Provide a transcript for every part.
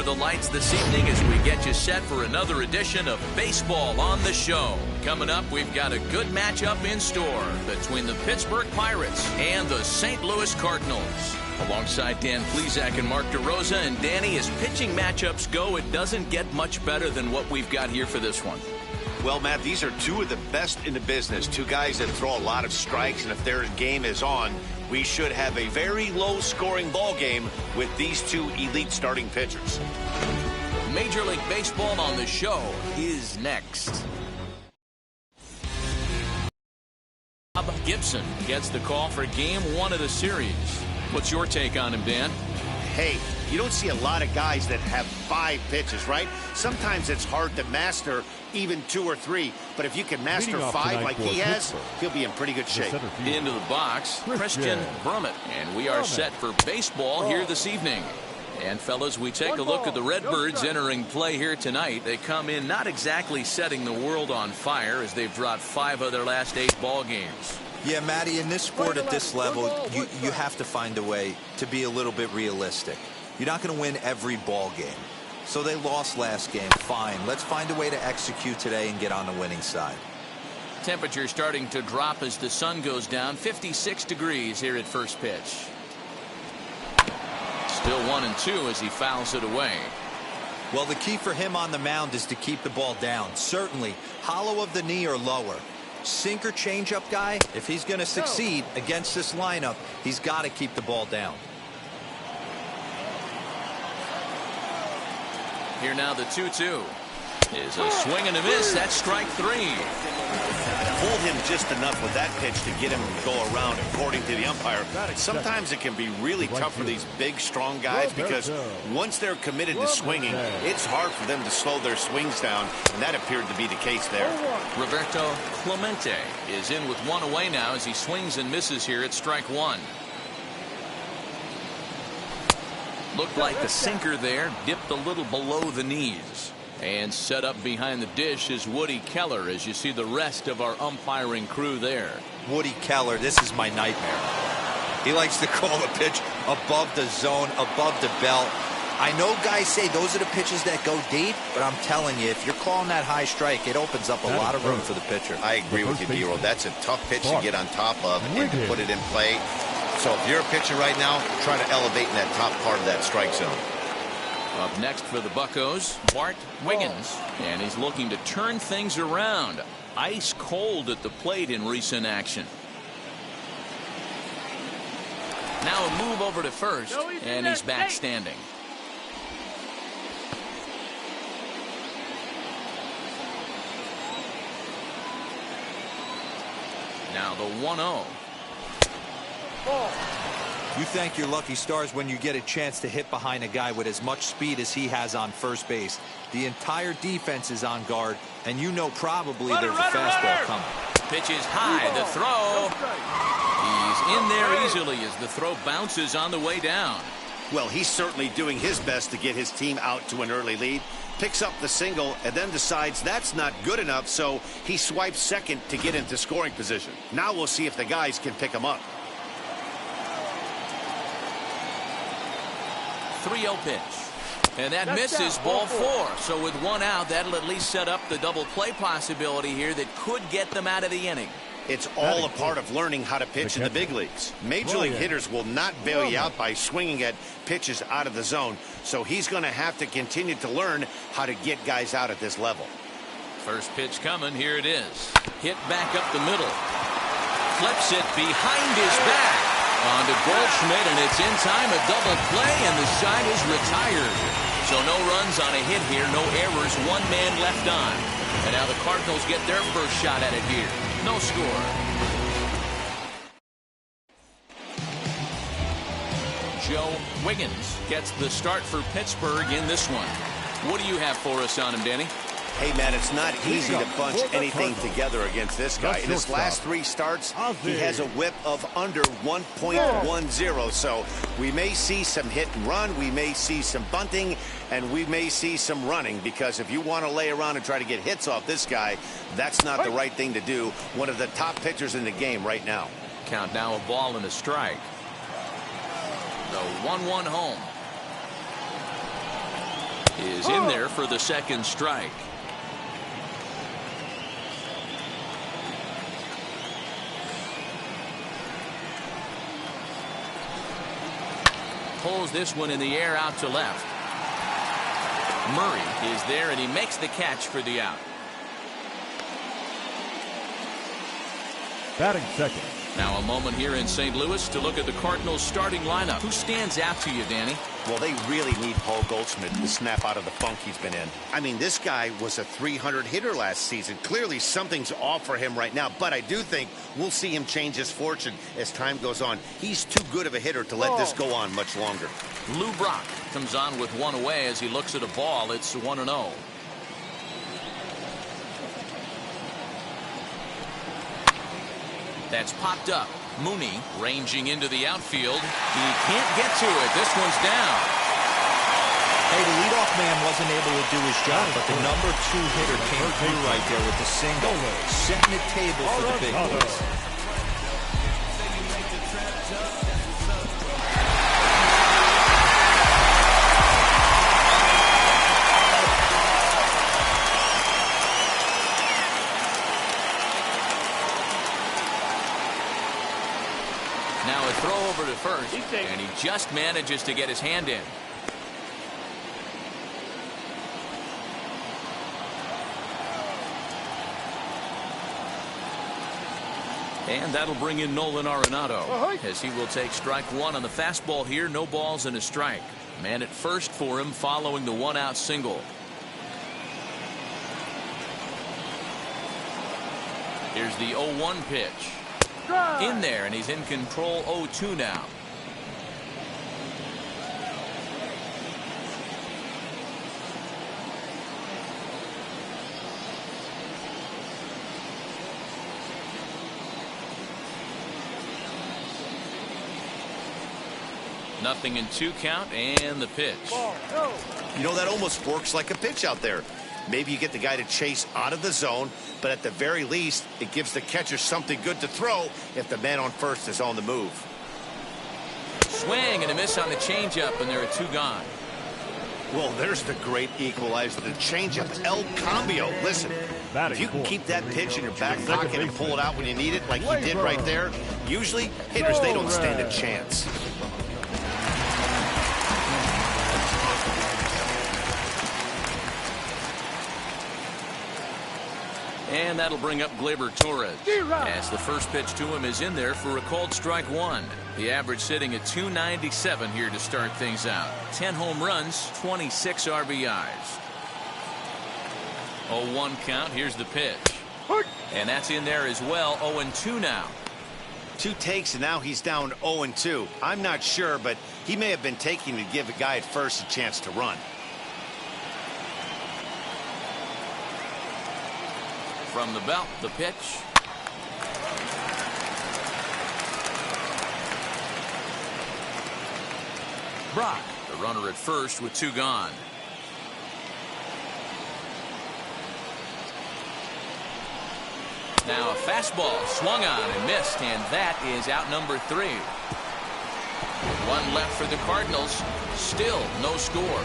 the lights this evening as we get you set for another edition of Baseball on the Show. Coming up, we've got a good matchup in store between the Pittsburgh Pirates and the St.Louis Cardinals. Alongside Dan Plesac and Mark DeRosa. And Danny, as pitching matchups go, it doesn't get much better than what we've got here for this one. Well, Matt, these are two of the best in the business. Two guys that throw a lot of strikes, and if their game is on, we should have a very low-scoring ball game with these two elite starting pitchers. Major League Baseball on the Show is next. Bob Gibson gets the call for Game 1 of the series. What's your take on him, Dan? Hey, you don't see a lot of guys that have 5 pitches, right? Sometimes it's hard to master even 2 or 3, but if you can master 5 like he has, he'll be in pretty good shape. Into the box, Christian Brummett, and we are set for baseball here this evening. And fellas, we take a look at the Redbirds entering play here tonight. They come in not exactly setting the world on fire as they've dropped 5 of their last 8 ball games. Yeah, Matty, in this sport at this level, you have to find a way to be a little bit realistic. You're not going to win every ball game. So they lost last game. Fine. Let's find a way to execute today and get on the winning side. Temperature starting to drop as the sun goes down. 56 degrees here at first pitch. Still 1-2 as he fouls it away. Well, the key for him on the mound is to keep the ball down. Certainly, hollow of the knee or lower. Sinker changeup guy, if he's going to succeed against this lineup, he's got to keep the ball down. Here now the 2-2 is a swing and a miss. That's strike 3. Pulled him just enough with that pitch to get him to go around, according to the umpire. Sometimes it can be really tough for these big, strong guys because once they're committed to swinging, it's hard for them to slow their swings down, and that appeared to be the case there. Roberto Clemente is in with 1 away now as he swings and misses here at strike 1. Looked like the sinker there dipped a little below the knees. And set up behind the dish is Woody Keller as you see the rest of our umpiring crew there. Woody Keller, this is my nightmare. He likes to call the pitch above the zone, above the belt. I know guys say those are the pitches that go deep, but I'm telling you, if you're calling that high strike, it opens up a lot of room for the pitcher. I agree with you, D-Roll. That's a tough pitch to get on top of and to put it in play. So if you're a pitcher right now, try to elevate in that top part of that strike zone. Up next for the Buccos, Bart Wiggins, and he's looking to turn things around. Ice cold at the plate in recent action. Now a move over to first, and he's back standing. Now the 1-0. You thank your lucky stars when you get a chance to hit behind a guy with as much speed as he has on first base. The entire defense is on guard, and you know probably there's a fastball coming. Pitch is high. The throw. He's in there easily as the throw bounces on the way down. Well, he's certainly doing his best to get his team out to an early lead. Picks up the single and then decides that's not good enough, so he swipes second to get into scoring position. Now we'll see if the guys can pick him up. 3-0 pitch. And that misses ball 4. So with 1 out, that'll at least set up the double play possibility here that could get them out of the inning. It's all a part of learning how to pitch in the big leagues. Major league hitters will not bail you out by swinging at pitches out of the zone. So he's going to have to continue to learn how to get guys out at this level. First pitch coming. Here it is. Hit back up the middle. Flips it behind his back. On to Goldschmidt, and it's in time, a double play, and the side is retired. So no runs on a hit here, no errors, 1 man left on. And now the Cardinals get their first shot at it here. No score. Joe Wiggins gets the start for Pittsburgh in this one. What do you have for us on him, Danny? Hey, man, it's not easy to bunch anything together against this guy. In his last 3 starts, he has a whip of under 1.10. So we may see some hit and run. We may see some bunting, and we may see some running, because if you want to lay around and try to get hits off this guy, that's not the right thing to do. One of the top pitchers in the game right now. Count now a ball and a strike. The 1-1 home. is in there for the second strike. Pulls this one in the air out to left. Murray is there, and he makes the catch for the out. Batting second. Now a moment here in St. Louis to look at the Cardinals starting lineup. Who stands out to you, Danny? Well, they really need Paul Goldschmidt to snap out of the funk he's been in. I mean, this guy was a 300 hitter last season. Clearly something's off for him right now, but I do think we'll see him change his fortune as time goes on. He's too good of a hitter to let this go on much longer. Lou Brock comes on with one away as he looks at a ball. It's 1-0. That's popped up. Mooney ranging into the outfield. He can't get to it. This one's down. Hey, the leadoff man wasn't able to do his job, but the number 2 hitter came through right there with the single, setting the table for the big boys. Now a throw over to first, and he just manages to get his hand in. And that'll bring in Nolan Arenado as he will take strike one on the fastball here. No balls and a strike. Man at first for him following the one-out single. Here's the 0-1 pitch. In there, and he's in control. 0-2 now. Nothing in 2 count, and the pitch. You know, that almost works like a pitch out there. Maybe you get the guy to chase out of the zone, but at the very least, it gives the catcher something good to throw if the man on first is on the move. Swing and a miss on the changeup, and there are 2 gone. Well, there's the great equalizer, the changeup, El Cambio. Listen, if you can keep that pitch in your back pocket and pull it out when you need it, like he did right there, usually hitters, they don't stand a chance. And that'll bring up Gleyber Torres as the first pitch to him is in there for a called strike one. The average sitting at 297 here to start things out. 10 home runs, 26 RBIs. 0-1 count. Here's the pitch. And that's in there as well. 0-2 now. 2 takes, and now he's down 0-2. I'm not sure, but he may have been taking to give a guy at first a chance to run. From the belt, the pitch. Brock, the runner at first with 2 gone. Now a fastball swung on and missed, and that is out number 3. 1 left for the Cardinals. Still no score.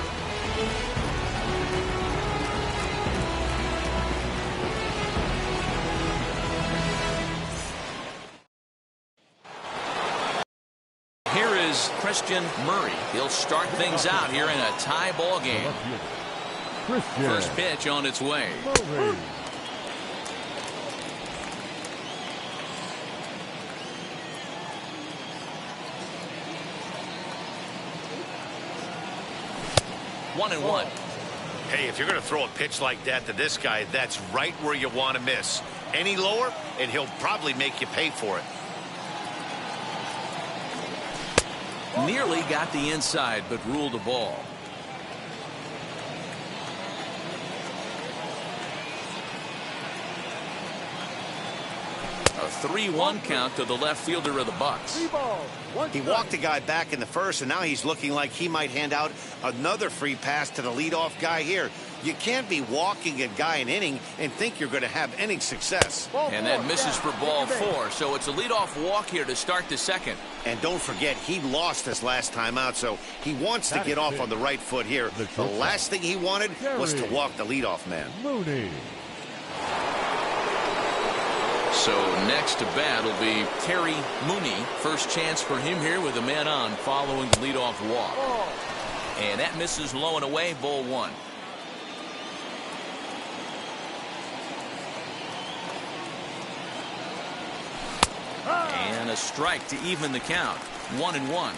Christian Murray. He'll start things out here in a tie ball game. First pitch on its way. Murray. 1-1. Hey, if you're going to throw a pitch like that to this guy, that's right where you want to miss. Any lower, and he'll probably make you pay for it. Nearly got the inside, but ruled a ball. A 3-1 count to the left fielder of the Bucks. He walked the guy back in the first, and now he's looking like he might hand out another free pass to the leadoff guy here. You can't be walking a guy an inning and think you're going to have any success. And that misses for ball 4, so it's a leadoff walk here to start the second. And don't forget, he lost his last time out, so he wants to get off on the right foot here. The last thing he wanted was to walk the leadoff man. So next to bat will be Terry Mooney. First chance for him here with a man on following the leadoff walk. And that misses low and away, ball 1. And a strike to even the count. 1-1.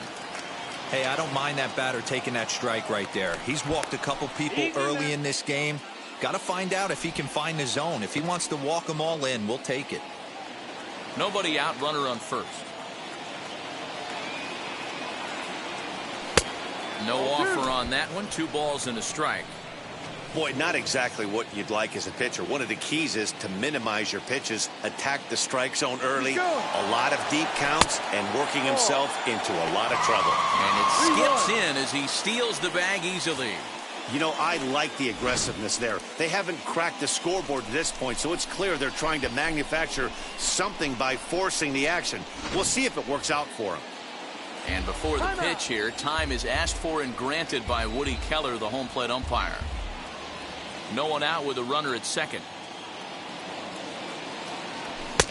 Hey, I don't mind that batter taking that strike right there. He's walked a couple people early in this game. Got to find out if he can find the zone. If he wants to walk them all in, we'll take it. Nobody out, runner on first. No offer on that one. 2 balls and a strike. Boy, not exactly what you'd like as a pitcher. One of the keys is to minimize your pitches, attack the strike zone early, a lot of deep counts, and working himself into a lot of trouble. And it skips in as he steals the bag easily. You know, I like the aggressiveness there. They haven't cracked the scoreboard at this point, so it's clear they're trying to manufacture something by forcing the action. We'll see if it works out for them. And before the pitch here, time is asked for and granted by Woody Keller, the home plate umpire. No one out with a runner at second.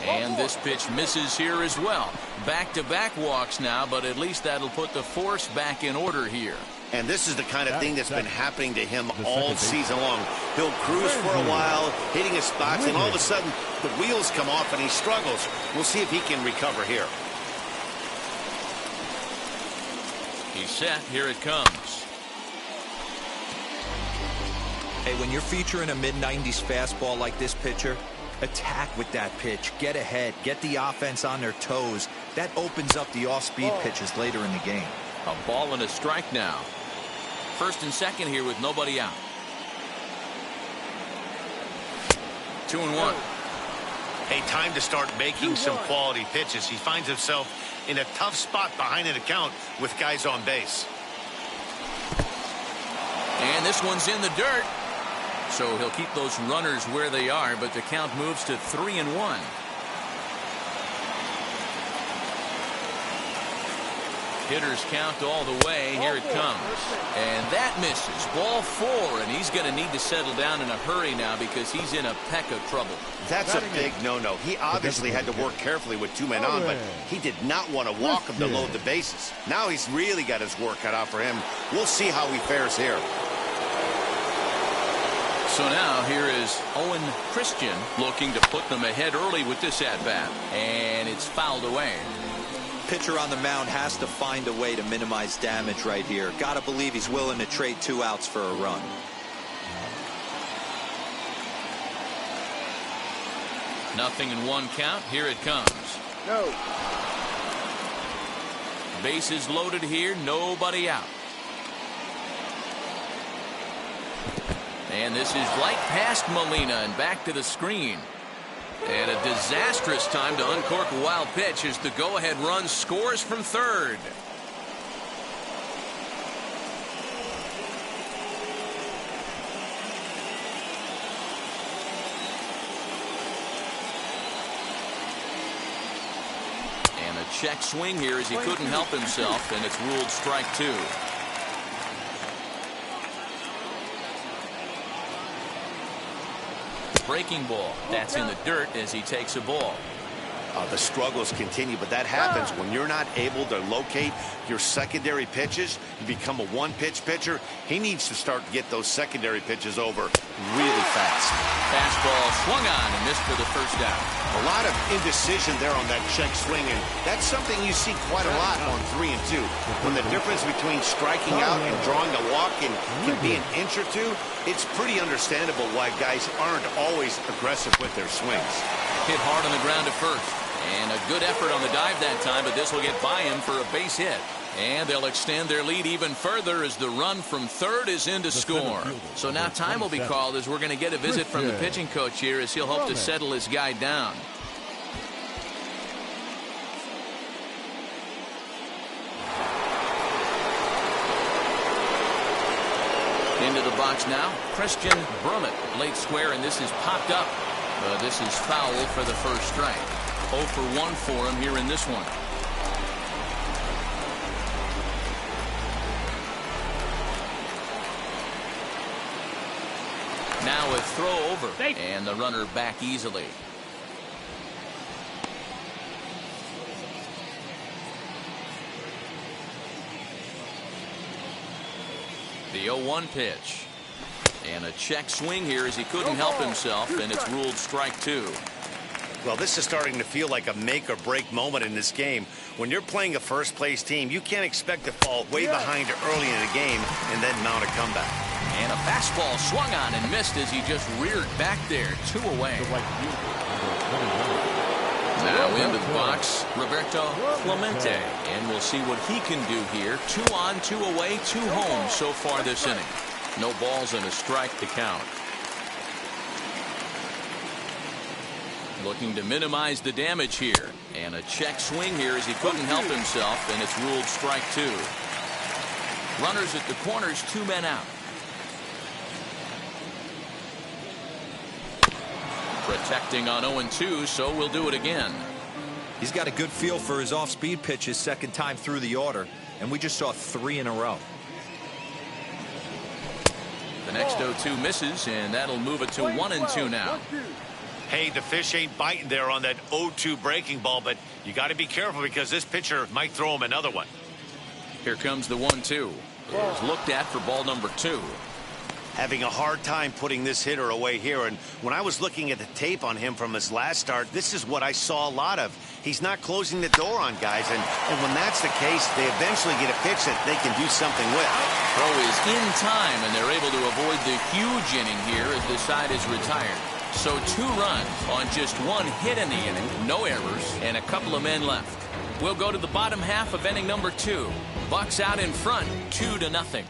And this pitch misses here as well. Back-to-back walks now, but at least that'll put the force back in order here. And this is the kind of thing that's been happening to him all season long. He'll cruise for a while, hitting his spots, and all of a sudden the wheels come off and he struggles. We'll see if he can recover here. He's set. Here it comes. Hey, when you're featuring a mid-90s fastball like this pitcher, attack with that pitch. Get ahead. Get the offense on their toes. That opens up the off-speed pitches later in the game. A ball and a strike now. First and second here with nobody out. 2-1. Hey, time to start making some quality pitches. He finds himself in a tough spot behind an account with guys on base. And this one's in the dirt. So he'll keep those runners where they are, but the count moves to 3-1. Hitters count all the way. Here it comes. And that misses. Ball 4, and he's going to need to settle down in a hurry now because he's in a peck of trouble. That's a big no-no. He obviously had to work carefully with 2 men on, but he did not want to walk him to load the bases. Now he's really got his work cut out for him. We'll see how he fares here. So now here is Owen Christian looking to put them ahead early with this at-bat. And it's fouled away. Pitcher on the mound has to find a way to minimize damage right here. Got to believe he's willing to trade 2 outs for a run. Nothing in 1 count. Here it comes. No. Bases loaded here. Nobody out. And this is right past Molina and back to the screen. And a disastrous time to uncork a wild pitch as the go-ahead run scores from third. And a check swing here as he couldn't help himself, and it's ruled strike 2. Breaking ball. That's in the dirt as he takes a ball. The struggles continue, but that happens when you're not able to locate your secondary pitches. You become a one-pitch pitcher. He needs to start to get those secondary pitches over really fast. Fastball swung on and missed for the first out. A lot of indecision there on that check swing, and that's something you see quite a lot on 3 and 2. When the difference between striking out and drawing a walk can be an inch or 2, it's pretty understandable why guys aren't always aggressive with their swings. Hit hard on the ground at first. And a good effort on the dive that time, but this will get by him for a base hit. And they'll extend their lead even further as the run from third is in to score. So now time will be called as we're going to get a visit from the pitching coach here as he'll hope to settle his guy down. In into the box now. Christian Brummett, late square, and this is popped up. This is foul for the first strike. 0 for 1 for him here in this one. Now a throw over, and the runner back easily. The 0-1 pitch. And a check swing here as he couldn't help himself, and it's ruled strike 2. Well, this is starting to feel like a make or break moment in this game. When you're playing a first place team, you can't expect to fall way behind early in the game and then mount a comeback. And a fastball swung on and missed as he just reared back there. 2 away. Now into the box, Roberto Clemente. And we'll see what he can do here. 2 on, 2 away, 2 home so far this inning. No balls and a strike to count. Looking to minimize the damage here. And a check swing here as he couldn't help himself, and it's ruled strike 2. Runners at the corners, 2 men out. Protecting on 0-2, so we'll do it again. He's got a good feel for his off-speed pitches second time through the order, and we just saw 3 in a row. The next 0-2 misses, and that'll move it to 1-2 now. Hey, the fish ain't biting there on that 0-2 breaking ball, but you got to be careful because this pitcher might throw him another one. Here comes the 1-2. It's looked at for ball number 2. Having a hard time putting this hitter away here, and when I was looking at the tape on him from his last start, this is what I saw a lot of. He's not closing the door on guys, and when that's the case, they eventually get a pitch that they can do something with. Throw is in time, and they're able to avoid the huge inning here as the side is retired. So 2 runs on just 1 hit in the inning, no errors, and a couple of men left. We'll go to the bottom half of inning number 2. Bucks out in front, 2-0.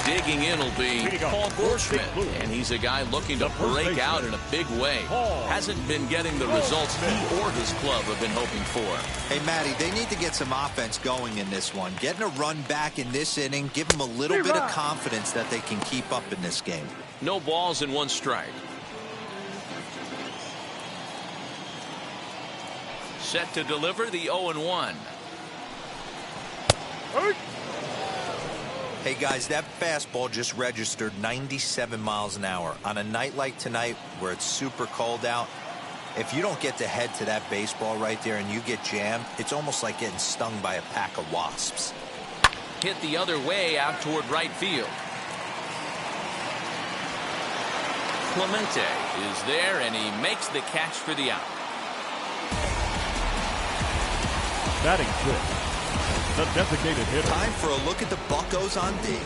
Digging in will be Paul Goldschmidt, and he's a guy looking to break out in a big way. Hasn't been getting the results he or his club have been hoping for. Hey, Matty, they need to get some offense going in this one. Getting a run back in this inning, give them a little bit of confidence that they can keep up in this game. No balls and 1 strike. Set to deliver the 0-1. Hey guys, that fastball just registered 97 miles an hour. On a night like tonight where it's super cold out, if you don't get the head to that baseball right there and you get jammed, it's almost like getting stung by a pack of wasps. Hit the other way out toward right field. Clemente is there, and he makes the catch for the out. Batting fifth, the designated hitter. Time for a look at the Buccos on D.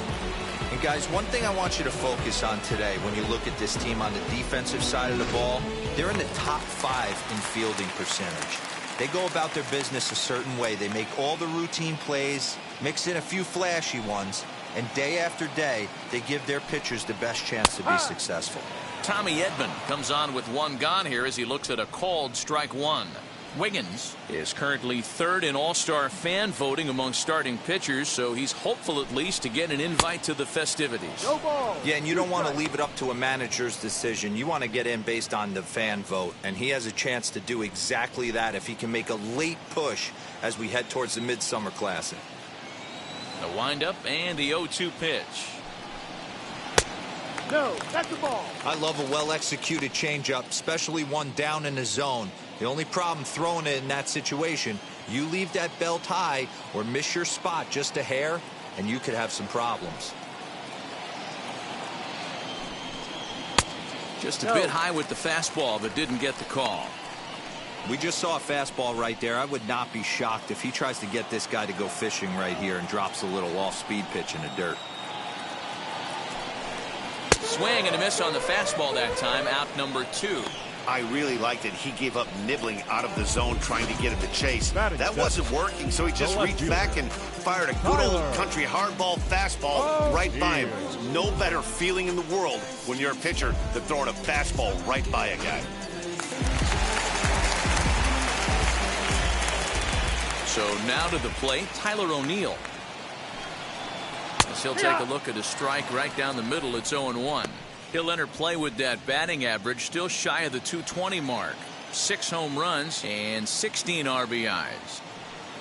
And guys, one thing I want you to focus on today when you look at this team on the defensive side of the ball, they're in the top 5 in fielding percentage. They go about their business a certain way. They make all the routine plays, mix in a few flashy ones, and day after day, they give their pitchers the best chance to be successful. Tommy Edman comes on with 1 gone here as he looks at a called strike 1. Wiggins is currently 3rd in All-Star fan voting among starting pitchers, so he's hopeful at least to get an invite to the festivities. Yeah, and you don't want to leave it up to a manager's decision. You want to get in based on the fan vote, and he has a chance to do exactly that if he can make a late push as we head towards the Midsummer Classic. The windup and the 0-2 pitch. No, that's the ball. I love a well-executed changeup, especially one down in the zone. The only problem throwing it in that situation, you leave that belt high or miss your spot just a hair, and you could have some problems. Just a bit high with the fastball, but didn't get the call. We just saw a fastball right there. I would not be shocked if he tries to get this guy to go fishing right here and drops a little off-speed pitch in the dirt. Swing and a miss on the fastball that time, out number 2. I really liked it. He gave up nibbling out of the zone trying to get him to chase. That wasn't working, so he just reached back and fired a good old country hardball fastball right by him. No better feeling in the world when you're a pitcher than throwing a fastball right by a guy. So now to the plate, Tyler O'Neill. as he'll take a look at a strike right down the middle. It's 0-1. He'll enter play with that batting average still shy of the 220 mark. 6 home runs and 16 RBIs.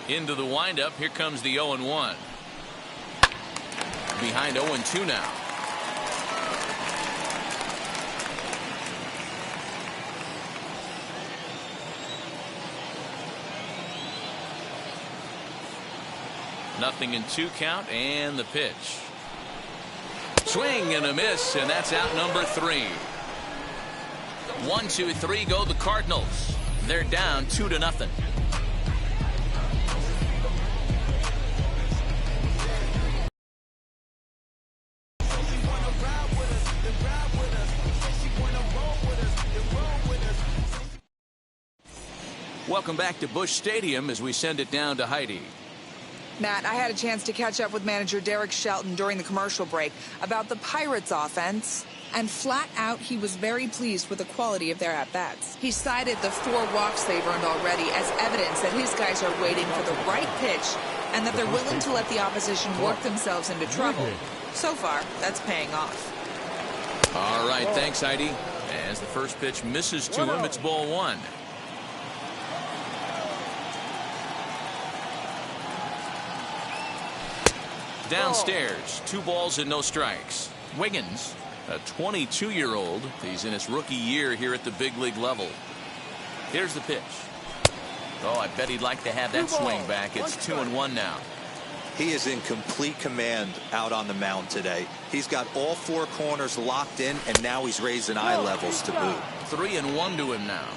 Into the windup. Here comes the 0-1. Behind 0-2 now. Nothing in 2 count, and the pitch. Swing and a miss, and that's out number 3. 1, 2, 3 go the Cardinals. They're down 2-0. Welcome back to Busch Stadium as we send it down to Heidi. Matt, I had a chance to catch up with manager Derek Shelton during the commercial break about the Pirates offense, and flat out he was very pleased with the quality of their at-bats. He cited the 4 walks they've earned already as evidence that his guys are waiting for the right pitch and that they're willing to let the opposition work themselves into trouble. So far, that's paying off. All right, thanks, Heidi. As the first pitch misses to him, it's ball 1. Downstairs, 2 balls and no strikes. Wiggins, a 22-year-old. He's in his rookie year here at the big league level. Here's the pitch. Oh, I bet he'd like to have that swing back. It's 2-1 now. He is in complete command out on the mound today. He's got all 4 corners locked in, and now he's raising eye levels to boot. 3-1 to him now.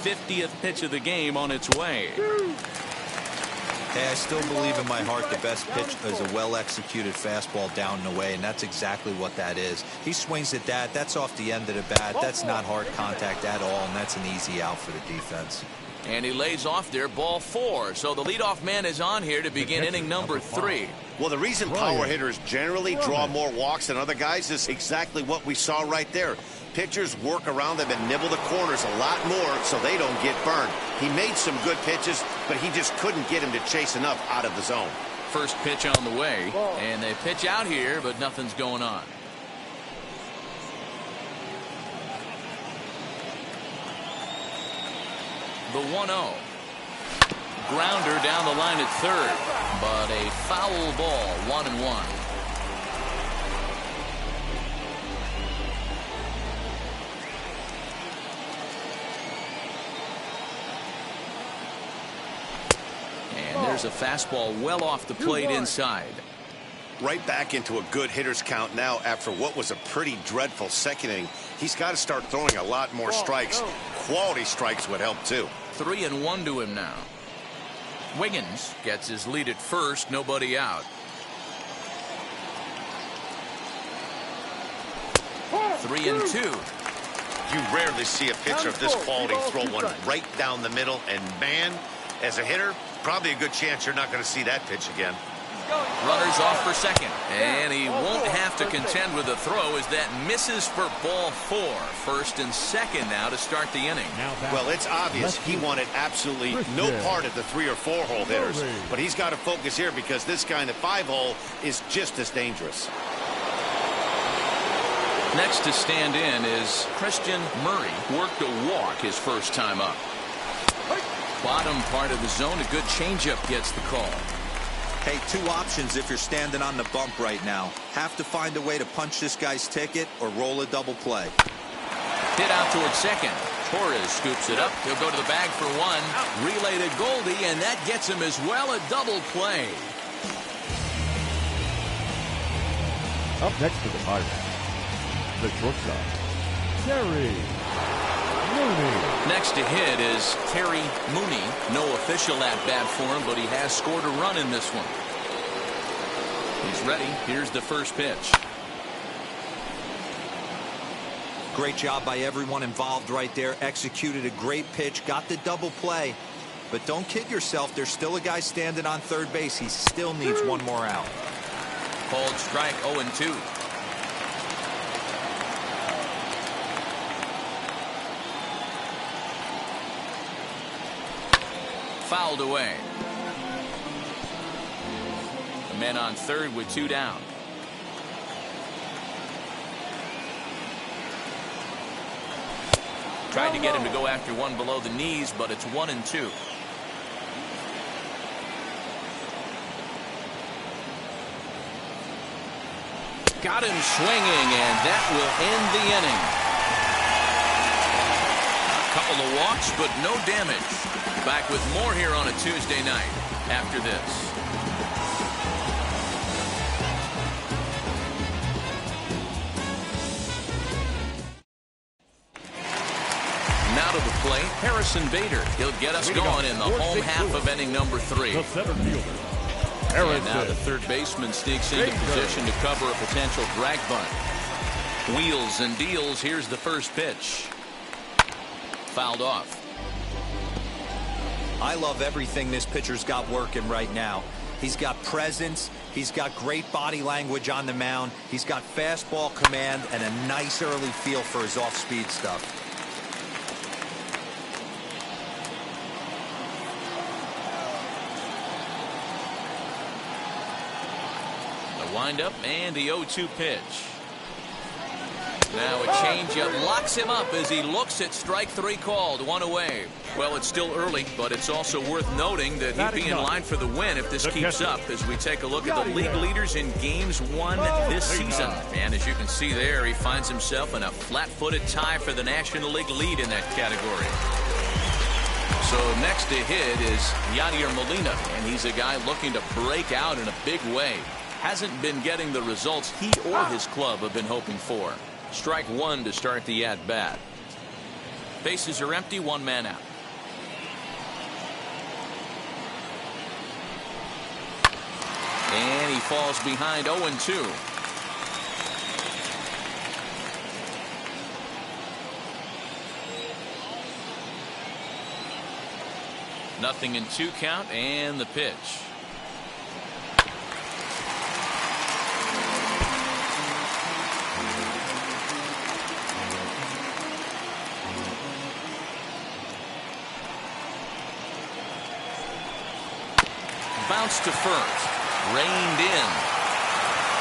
50th pitch of the game on its way. Hey, I still believe in my heart the best pitch is a well-executed fastball down and away, and that's exactly what that is. He swings at that. That's off the end of the bat. That's not hard contact at all, and that's an easy out for the defense. And he lays off there, ball 4. So the leadoff man is on here to begin inning number 3. Well, the reason power hitters generally draw more walks than other guys is exactly what we saw right there. Pitchers work around them and nibble the corners a lot more so they don't get burned. He made some good pitches, but he just couldn't get him to chase enough out of the zone. First pitch on the way, and they pitch out here, but nothing's going on. The 1-0. Grounder down the line at third, but a foul ball, 1-1. And there's a fastball well off the plate inside. Right back into a good hitter's count now after what was a pretty dreadful second inning. He's got to start throwing a lot more strikes. Quality strikes would help too. 3-1 to him now. Wiggins gets his lead at first, nobody out. 3-2. You rarely see a pitcher of this quality throw one right down the middle, and man, as a hitter, probably a good chance you're not going to see that pitch again. Runners off for second, and he won't have to contend with a throw as that misses for ball 4. First and second now to start the inning. Well, it's obvious he wanted absolutely no part of the 3 or 4 hole hitters, but he's got to focus here because this guy in the 5 hole is just as dangerous. Next to stand in is Christian Murray. Worked a walk his first time up. Bottom part of the zone, a good changeup gets the call. Hey, 2 options if you're standing on the bump right now. Have to find a way to punch this guy's ticket or roll a double play. Hit out towards second. Torres scoops it up. He'll go to the bag for 1. Relay to Goldie, and that gets him as well, a double play. Up next for the Pirates, the shortstop, Terry Mooney. Next to hit is Terry Mooney. No official at-bat for him, but he has scored a run in this one. He's ready. Here's the first pitch. Great job by everyone involved right there. Executed a great pitch. Got the double play. But don't kid yourself. There's still a guy standing on third base. He still needs 1 more out. Called strike, 0-2. Fouled away. Men on third with 2 down. Tried to get him to go after one below the knees, but it's 1-2. Got him swinging, and that will end the inning. A couple of walks, but no damage. Back with more here on a Tuesday night after this. Now to the plate, Harrison Bader. He'll get us going in the home half of inning number 3. The center fielder, And now the third baseman sneaks into position to cover a potential drag bunt. Wheels and deals. Here's the first pitch. Fouled off. I love everything this pitcher's got working right now. He's got presence. He's got great body language on the mound. He's got fastball command and a nice early feel for his off-speed stuff. Windup and the 0-2 pitch. Now a changeup locks him up as he looks at strike 3 called. 1 away. Well, it's still early, but it's also worth noting that he'd be in line for the win if this keeps up as we take a look at the league leaders in games won this season. And as you can see there, he finds himself in a flat-footed tie for the National League lead in that category. So next to hit is Yadier Molina, and he's a guy looking to break out in a big way. Hasn't been getting the results he or his club have been hoping for. Strike 1 to start the at-bat. Bases are empty, 1 man out. And he falls behind 0-2. Nothing in 2 count, and the pitch. Bounce to first. Reined in.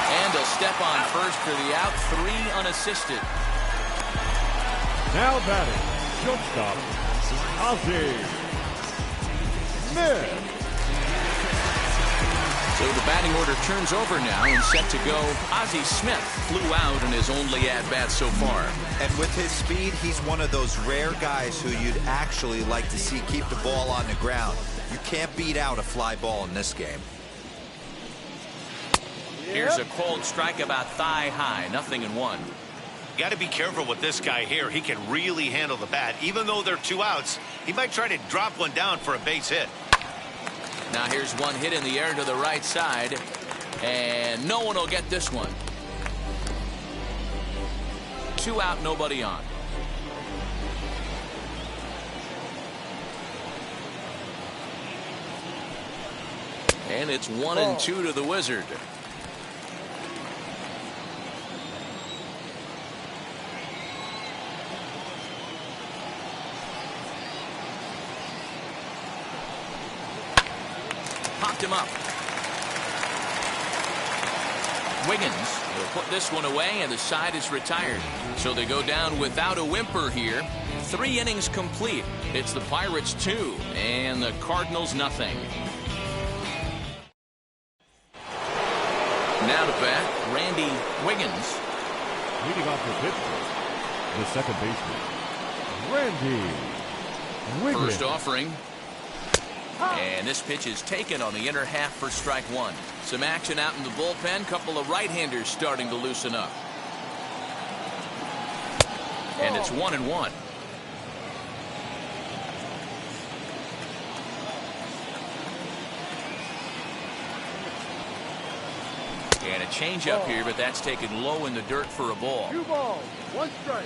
And he'll step on first for the out. 3 unassisted. Now batting, shortstop, Ozzie Smith. So the batting order turns over now and set to go. Ozzie Smith flew out in his only at-bat so far. And with his speed, he's one of those rare guys who you'd actually like to see keep the ball on the ground. You can't beat out a fly ball in this game. Here's a cold strike about thigh high. 0-1. Got to be careful with this guy here. He can really handle the bat. Even though they're 2 outs, he might try to drop one down for a base hit. Now here's one hit in the air to the right side. And no one will get this one. 2 out, nobody on. And it's 1-2 to the Wizard. Popped him up. Wiggins will put this one away, and the side is retired. So they go down without a whimper here. 3 innings complete. It's the Pirates 2 and the Cardinals nothing. Now to bat, Randy Wiggins. Leading off for Pittsburgh, the second baseman, Randy Wiggins. First offering. And this pitch is taken on the inner half for strike 1. Some action out in the bullpen. Couple of right-handers starting to loosen up. And it's 1-1. And a changeup here, but that's taken low in the dirt for a ball. 2 balls, 1 strike.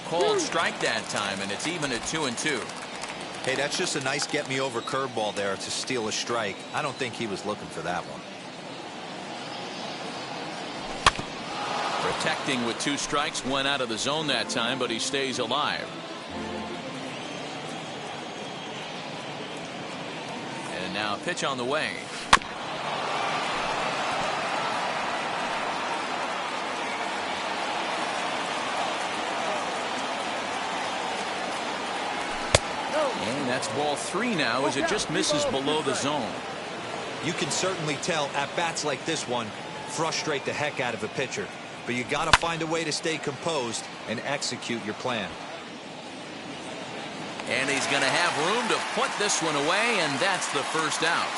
Cold strike that time, and it's even at 2-2. Hey, that's just a nice get-me-over curveball there to steal a strike. I don't think he was looking for that one. Protecting with 2 strikes, went out of the zone that time, but he stays alive. And now pitch on the way. And that's ball 3 now as it just misses below the zone. You can certainly tell at-bats like this one frustrate the heck out of a pitcher. But you got to find a way to stay composed and execute your plan. And he's going to have room to put this one away, and that's the first out.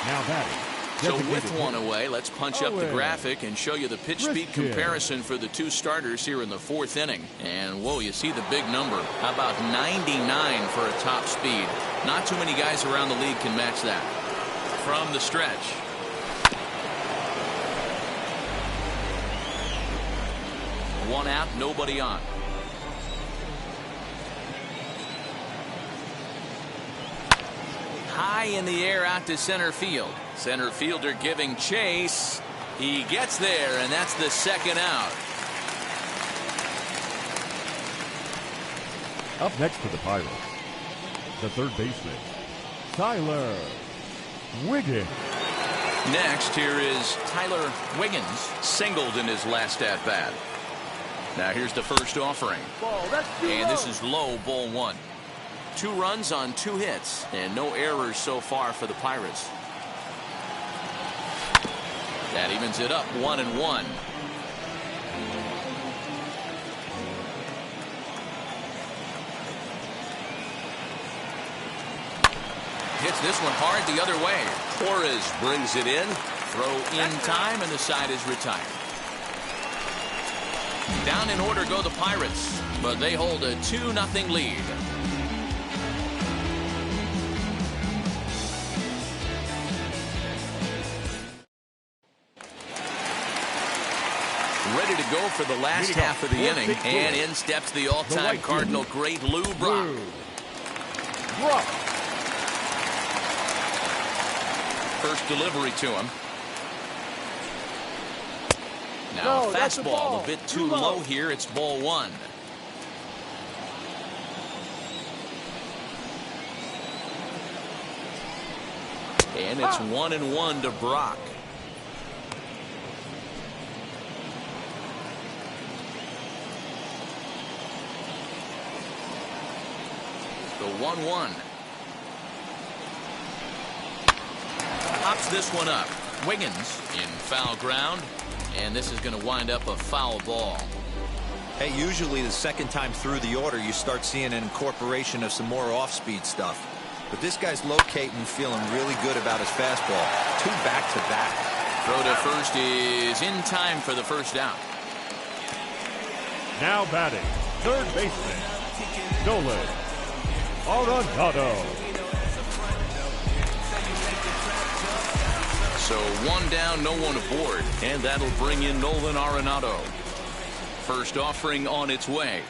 Now batting. So with one away, let's punch up the graphic and show you the pitch speed comparison for the two starters here in the 4th inning. And whoa, you see the big number. How about 99 for a top speed? Not too many guys around the league can match that. From the stretch. One out, nobody on. High in the air out to center field. Center fielder giving chase. He gets there, and that's the second out. Up next for the Pirates, the third baseman, Tyler Wiggins. Next, here is Tyler Wiggins, singled in his last at-bat. Now here's the first offering. And this is low, ball 1. 2 runs on 2 hits, and no errors so far for the Pirates. That evens it up 1-1. Hits this one hard the other way. Torres brings it in. Throw in time, and the side is retired. Down in order go the Pirates, but they hold a 2-0 lead. Ready to go for the last half of the inning, and in steps the all-time Cardinal great Lou Brock. First delivery to him. Now a fastball a bit too low here. It's ball 1. And it's 1-1 to Brock. The 1-1. Pops this one up. Wiggins in foul ground. And this is going to wind up a foul ball. Hey, usually the second time through the order, you start seeing an incorporation of some more off-speed stuff. But this guy's locating, feeling really good about his fastball. 2 back-to-back. Throw to first is in time for the first out. Now batting, third baseman, Nolan Arenado. So 1 down, no one aboard, and that'll bring in Nolan Arenado. First offering on its way.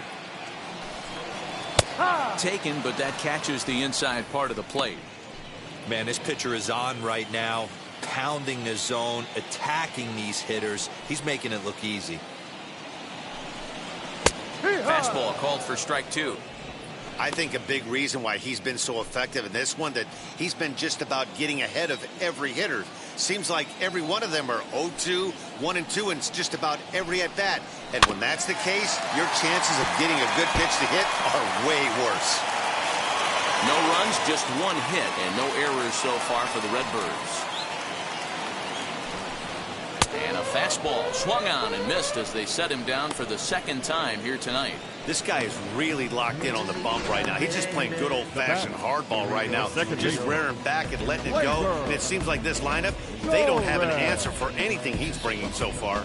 Taken, but that catches the inside part of the plate. Man, this pitcher is on right now, pounding the zone, attacking these hitters. He's making it look easy. Fastball called for strike 2. I think a big reason why he's been so effective in this one, that he's been just about getting ahead of every hitter. Seems like every one of them are 0-2, 1-2, and it's just about every at bat. And when that's the case, your chances of getting a good pitch to hit are way worse. No runs, just 1 hit, and no errors so far for the Redbirds. And a fastball swung on and missed as they set him down for the second time here tonight. This guy is really locked in on the bump right now. He's just playing good old-fashioned hardball right now. Just rearing back and letting it go. And it seems like this lineup, they don't have an answer for anything he's bringing so far.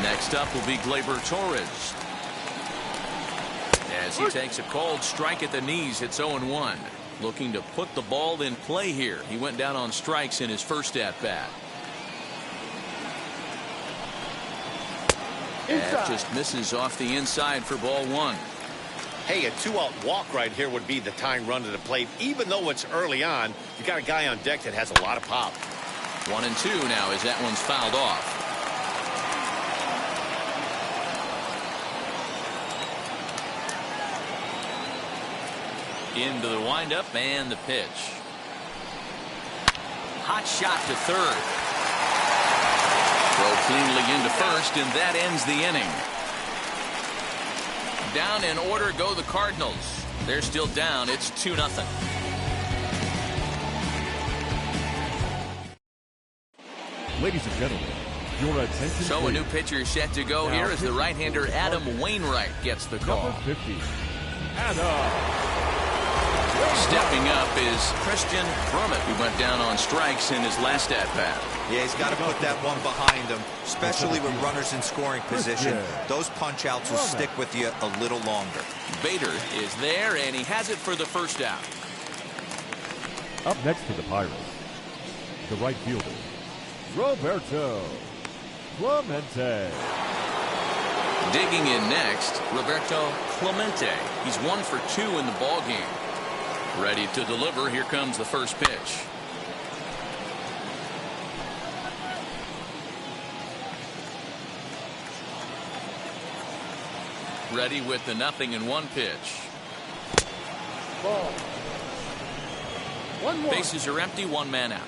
Next up will be Gleyber Torres. As he takes a called strike at the knees, it's 0-1. Looking to put the ball in play here. He went down on strikes in his first at-bat. That just misses off the inside for ball 1. Hey, a 2-out walk right here would be the tying run to the plate. Even though it's early on, you got a guy on deck that has a lot of pop. 1-2 now as that one's fouled off. Into the windup and the pitch. Hot shot to third. Throw cleanly into first, and that ends the inning. Down in order go the Cardinals. They're still down. It's 2-0. Ladies and gentlemen, your attention. So a new pitcher set to go here as the right-hander Adam Wainwright gets the call. Number 50, Adam. Stepping up is Christian Brummett, who went down on strikes in his last at-bat. Yeah, he's got to put that one behind him, especially with runners in scoring position. Those punch-outs will stick with you a little longer. Bader is there, and he has it for the first out. Up next for the Pirates, the right fielder, Roberto Clemente. Digging in next, Roberto Clemente. He's 1 for 2 in the ballgame. Ready to deliver. Here comes the first pitch. Ready with the 0-1 pitch. Ball. 1-1. Bases are empty, 1 man out.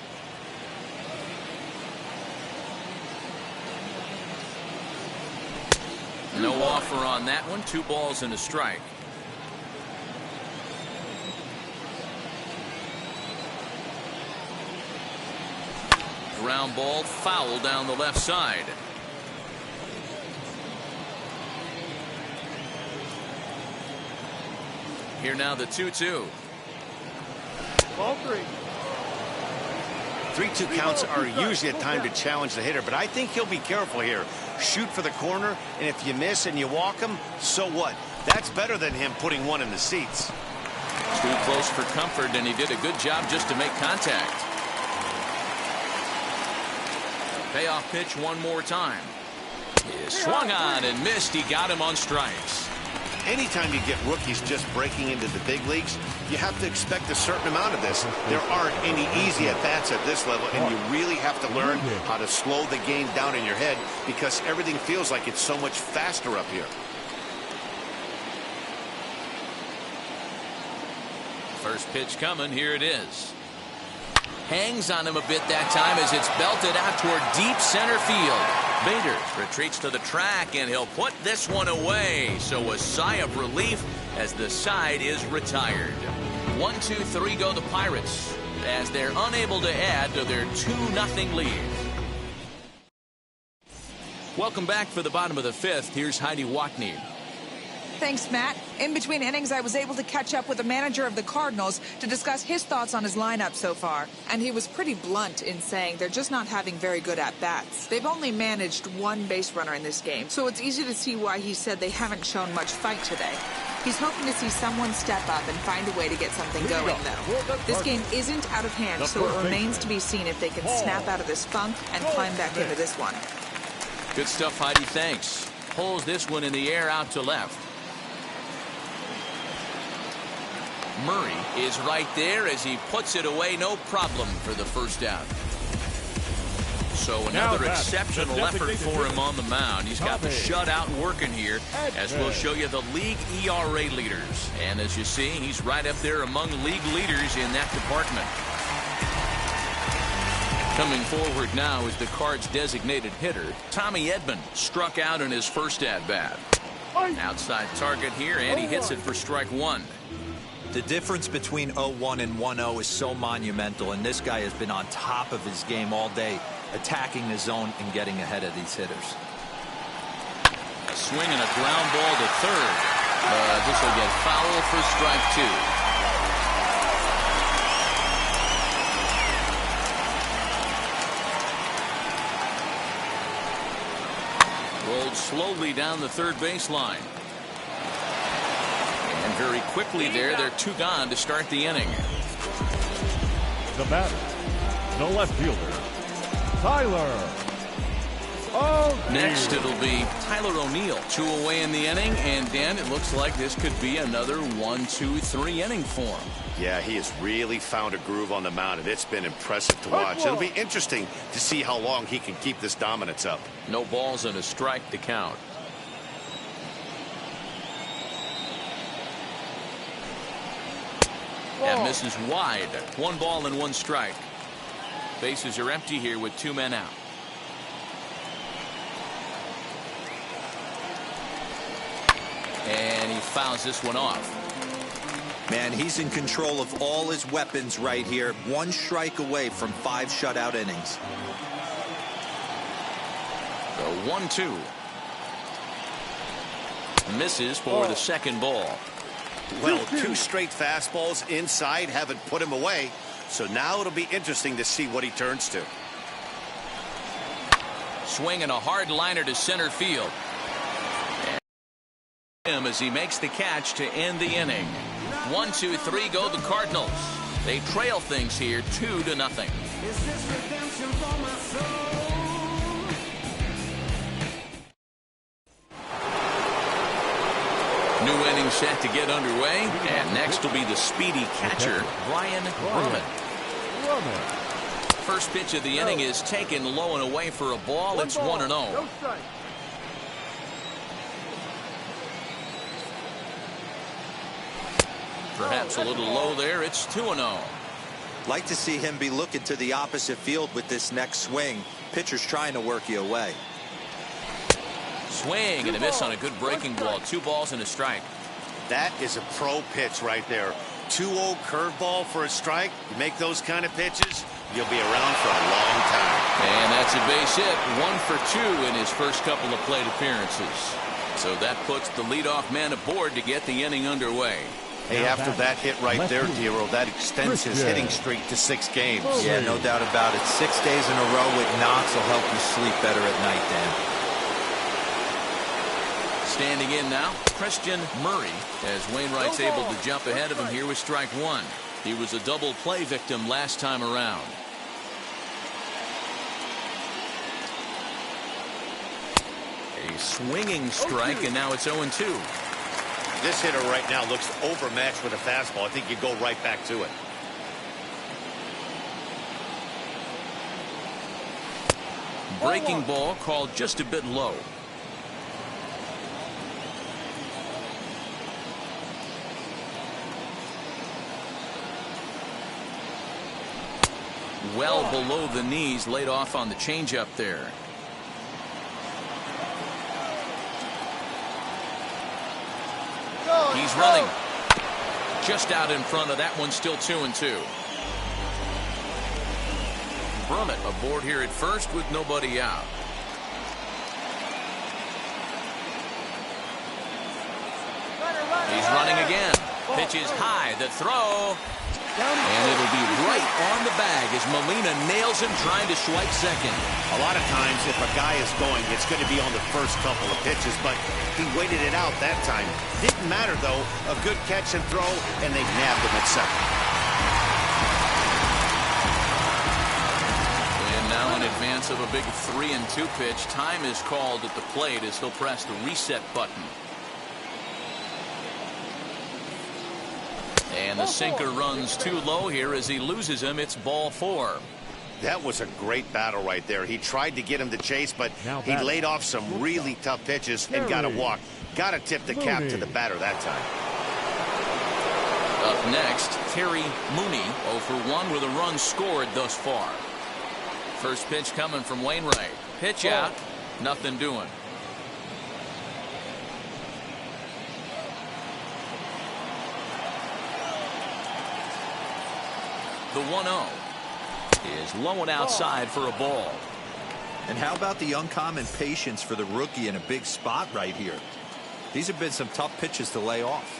No offer on that one. 2 balls and a strike. Ground ball foul down the left side. Here now the 2-2. Ball 3. 3-2 counts are usually a time to challenge the hitter, but I think he'll be careful here. Shoot for the corner, and if you miss and you walk him, so what? That's better than him putting one in the seats. Too close for comfort, and he did a good job just to make contact. Payoff pitch one more time. He swung on and missed. He got him on strikes. Anytime you get rookies just breaking into the big leagues, you have to expect a certain amount of this. There aren't any easy at-bats at this level, and you really have to learn how to slow the game down in your head because everything feels like it's so much faster up here. First pitch coming. Here it is. Hangs on him a bit that time as it's belted out toward deep center field. Bader retreats to the track, and he'll put this one away. So a sigh of relief as the side is retired. 1-2-3 go the Pirates as they're unable to add to their 2-0 lead. Welcome back for the bottom of the 5th. Here's Heidi Watney. Thanks, Matt. In between innings, I was able to catch up with the manager of the Cardinals to discuss his thoughts on his lineup so far. And he was pretty blunt in saying they're just not having very good at-bats. They've only managed 1 base runner in this game, so it's easy to see why he said they haven't shown much fight today. He's hoping to see someone step up and find a way to get something going, though. This game isn't out of hand, so it remains to be seen if they can snap out of this funk and climb back into this one. Good stuff, Heidi. Thanks. Pulls this one in the air out to left. Murray is right there as he puts it away, no problem for the first out. So another exceptional effort for him on the mound. He's got the shutout working here, as we'll show you the league ERA leaders. And as you see, he's right up there among league leaders in that department. Coming forward now is the Cards' designated hitter. Tommy Edman struck out in his first at-bat. Outside target here, and he hits it for strike 1. The difference between 0-1 and 1-0 is so monumental, and this guy has been on top of his game all day, attacking the zone and getting ahead of these hitters. A swing and a ground ball to third. This will get foul for strike 2. Rolled slowly down the third baseline. And very quickly there, they're 2 gone to start the inning. The batter, the left fielder, Tyler Next, it'll be Tyler O'Neill. 2 away in the inning, and Dan, it looks like this could be another 1-2-3 inning for him. Yeah, he has really found a groove on the mound, and it's been impressive to watch. It'll be interesting to see how long he can keep this dominance up. No balls and a strike to count. That misses wide. 1 ball and 1 strike. Bases are empty here with 2 men out. And he fouls this one off. Man, he's in control of all his weapons right here. 1 strike away from 5 shutout innings. The 1-2. Misses for the second ball. Well, 2 straight fastballs inside haven't put him away. So now it'll be interesting to see what he turns to. Swinging a hard liner to center field. And as he makes the catch to end the inning. 1-2-3 go the Cardinals. They trail things here 2-0. New inning set to get underway, and next will be the speedy catcher, Brian Brummett. First pitch of the inning is taken low and away for a ball. It's 1-0. Perhaps a little low there. It's 2-0. Like to see him be looking to the opposite field with this next swing. Pitcher's trying to work you away. Swing and a miss on a good breaking ball. 2 balls and a strike. That is a pro pitch right there. 2-0 curveball for a strike. You make those kind of pitches, you'll be around for a long time. And that's a base hit. 1 for 2 in his first couple of plate appearances. So that puts the leadoff man aboard to get the inning underway. Hey, after that hit right there, Dero, that extends his hitting streak to 6 games. Yeah, no doubt about it. 6 days in a row with knocks will help you sleep better at night, Dan. Standing in now, Christian Murray, as Wainwright's able to jump ahead of him here with strike 1. He was a double play victim last time around. A swinging strike, and now it's 0-2. This hitter right now looks overmatched with a fastball. I think you go right back to it. Breaking ball called just a bit low. Well below the knees, laid off on the changeup there. He's running. Just out in front of that one, still 2-2. Brummett aboard here at first with nobody out. He's running again. Pitch is high. The throw. And it'll be right on the bag as Molina nails him trying to swipe second. A lot of times, if a guy is going, it's going to be on the first couple of pitches, but he waited it out that time. Didn't matter, though. A good catch and throw, and they nabbed him at second. And now in advance of a big 3-2 pitch, time is called at the plate as he'll press the reset button. And the sinker runs too low here as he loses him. It's ball 4. That was a great battle right there. He tried to get him to chase, but he laid off some really tough pitches and got a walk. Got to tip the cap to the batter that time. Up next, Terry Mooney, 0 for 1 with a run scored thus far. First pitch coming from Wainwright. Pitch out. Nothing doing. The 1-0 is low and outside for a ball. And how about the uncommon patience for the rookie in a big spot right here? These have been some tough pitches to lay off.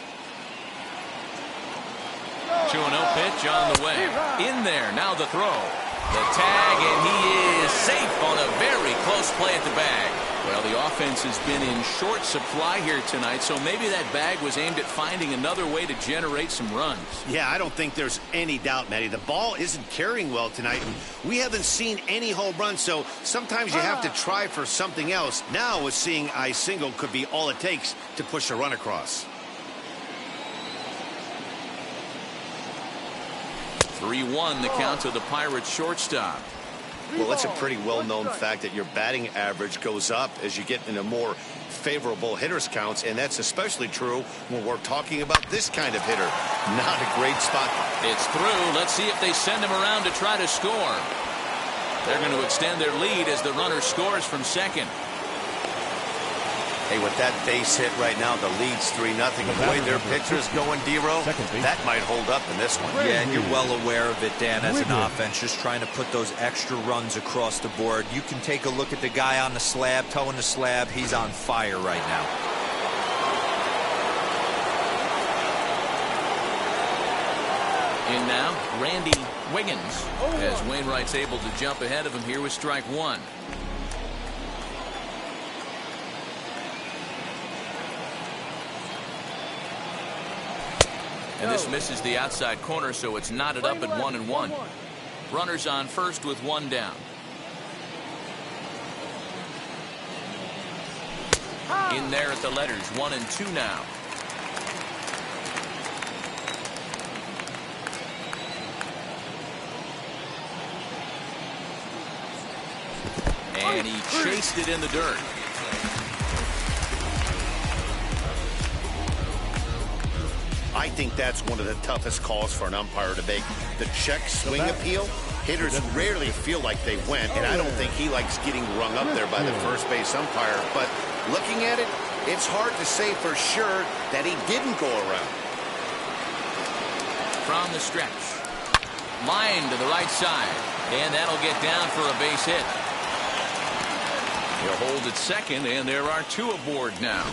2-0 pitch on the way. In there, now the throw. The tag, and he is safe on a very close play at the bag. Well, the offense has been in short supply here tonight, so maybe that bag was aimed at finding another way to generate some runs. Yeah, I don't think there's any doubt, Matty. The ball isn't carrying well tonight, and we haven't seen any home runs, so sometimes you have to try for something else. Now, with seeing I single could be all it takes to push a run across. 3-1 the count to the Pirates shortstop. Well, it's a pretty well-known fact that your batting average goes up as you get into more favorable hitters counts, and that's especially true when we're talking about this kind of hitter. Not a great spot. It's through. Let's see if they send him around to try to score. They're going to extend their lead as the runner scores from second. Hey, with that base hit right now, the lead's 3-0. The way their pitcher's going, D-Row, that might hold up in this one. Yeah, and you're well aware of it, Dan, as an offense, just trying to put those extra runs across the board. You can take a look at the guy on the slab, towing the slab. He's on fire right now. In now, Randy Wiggins, as Wainwright's able to jump ahead of him here with strike one. And this misses the outside corner, so it's knotted up at 1-1. Runners on first with one down. In there at the letters, 1-2 now. And he chased it in the dirt. I think that's one of the toughest calls for an umpire to make. The check swing appeal, hitters rarely feel like they went, and I don't think he likes getting rung up there by the first base umpire. But looking at it, it's hard to say for sure that he didn't go around. From the stretch. Line to the right side, and that'll get down for a base hit. He'll hold at second, and there are two aboard now.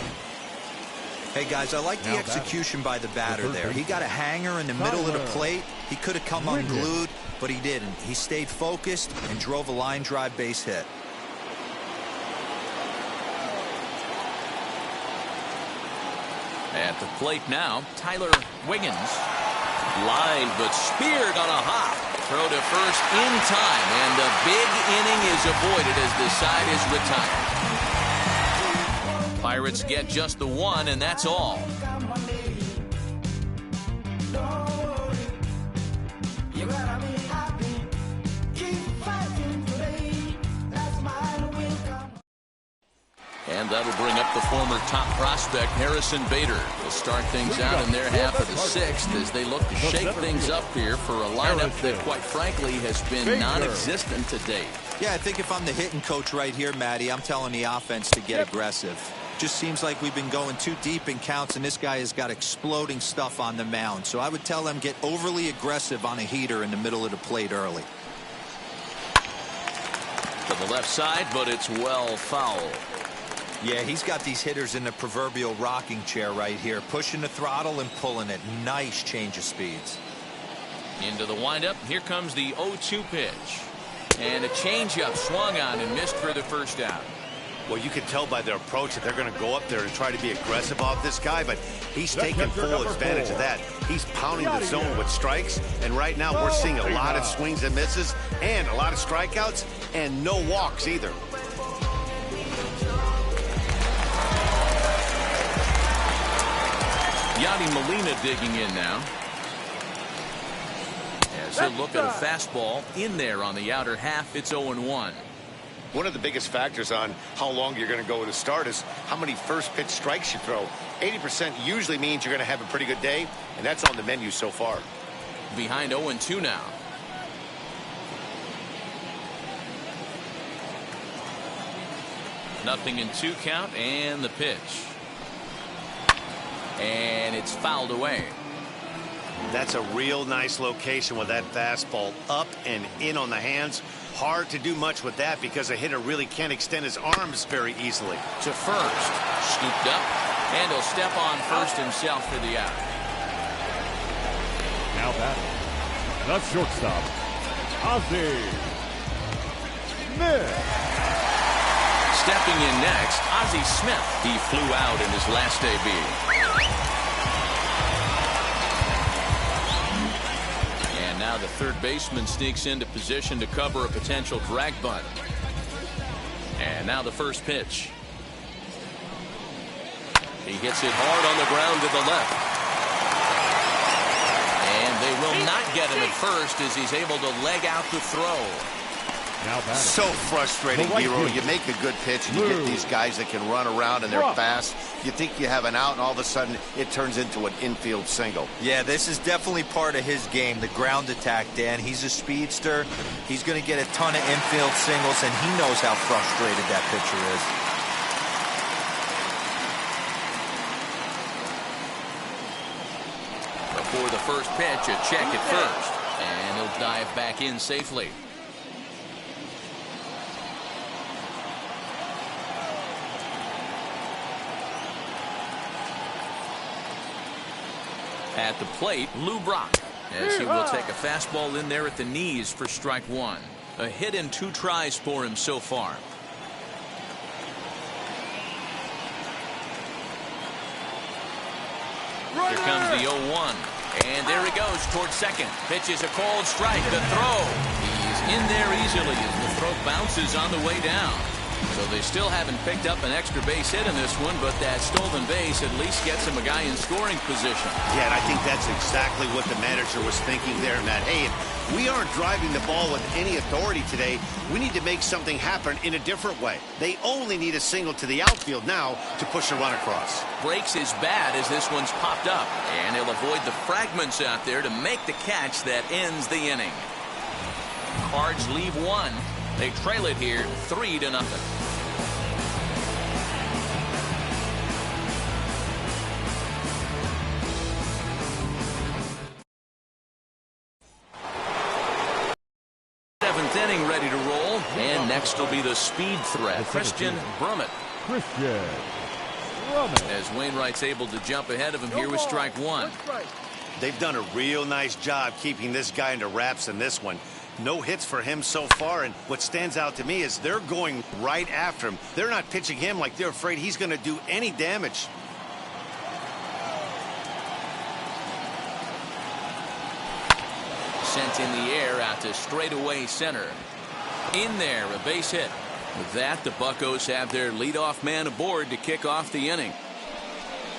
Hey, guys, I like the execution by the batter there. He got a hanger in the middle of the plate. He could have come unglued, but he didn't. He stayed focused and drove a line drive base hit. At the plate now, Tyler Wiggins. Line, but speared on a hop. Throw to first in time, and the big inning is avoided as the side is retired. Pirates get just the one, and that's all. And that'll bring up the former top prospect, Harrison Bader. They'll start things out in their half of the sixth as they look to shake things up here for a lineup that, quite frankly, has been non-existent to date. Yeah, I think if I'm the hitting coach right here, Matty, I'm telling the offense to get aggressive. Just seems like we've been going too deep in counts, and this guy has got exploding stuff on the mound. So I would tell them get overly aggressive on a heater in the middle of the plate early. To the left side, but it's well foul. Yeah, he's got these hitters in the proverbial rocking chair right here, pushing the throttle and pulling it. Nice change of speeds. Into the windup. Here comes the 0-2 pitch. And a changeup swung on and missed for the first out. Well, you can tell by their approach that they're going to go up there and try to be aggressive off this guy, but he's taking full advantage of that. He's pounding the zone with strikes, and right now we're seeing a lot of swings and misses and a lot of strikeouts and no walks either. Yadi Molina digging in now. As he'll look at a fastball in there on the outer half, it's 0-1. One of the biggest factors on how long you're going to go to start is how many first pitch strikes you throw. 80% usually means you're going to have a pretty good day, and that's on the menu so far. Behind 0-2 now. Nothing in 2 count, and the pitch. And it's fouled away. That's a real nice location with that fastball up and in on the hands. Hard to do much with that because a hitter really can't extend his arms very easily. To first. Scooped up. And he'll step on first himself for the out. Now batting, the shortstop, Ozzie Smith. Stepping in next, Ozzie Smith. He flew out in his last AB. And now the third baseman sneaks into position to cover a potential drag bunt. And now the first pitch. He hits it hard on the ground to the left. And they will not get him at first as he's able to leg out the throw. Now so frustrating, Hero. You make a good pitch and you get these guys that can run around and they're fast. You think you have an out and all of a sudden it turns into an infield single. Yeah, this is definitely part of his game, the ground attack, Dan. He's a speedster. He's going to get a ton of infield singles, and he knows how frustrated that pitcher is. Before the first pitch, a check at first. And he'll dive back in safely. At the plate, Lou Brock, as he will take a fastball in there at the knees for strike one. A hit and 2 tries for him so far. Here comes the 0-1. And there he goes towards second. Pitches a cold strike. The throw. He's in there easily as the throw bounces on the way down. So they still haven't picked up an extra base hit in this one, but that stolen base at least gets him a guy in scoring position. Yeah, and I think that's exactly what the manager was thinking there, Matt. Hey, if we aren't driving the ball with any authority today, we need to make something happen in a different way. They only need a single to the outfield now to push a run across. Breaks his bat as this one's popped up, and he'll avoid the fragments out there to make the catch that ends the inning. Cards leave one. They trail it here 3-0. Seventh inning ready to roll, and next will be the speed threat, Christian Brummett. As Wainwright's able to jump ahead of him here with strike one. They've done a real nice job keeping this guy into wraps in this one. No hits for him so far, and what stands out to me is they're going right after him. They're not pitching him like they're afraid he's going to do any damage. Sent in the air out to straightaway center. In there, a base hit. With that, the Buccos have their leadoff man aboard to kick off the inning.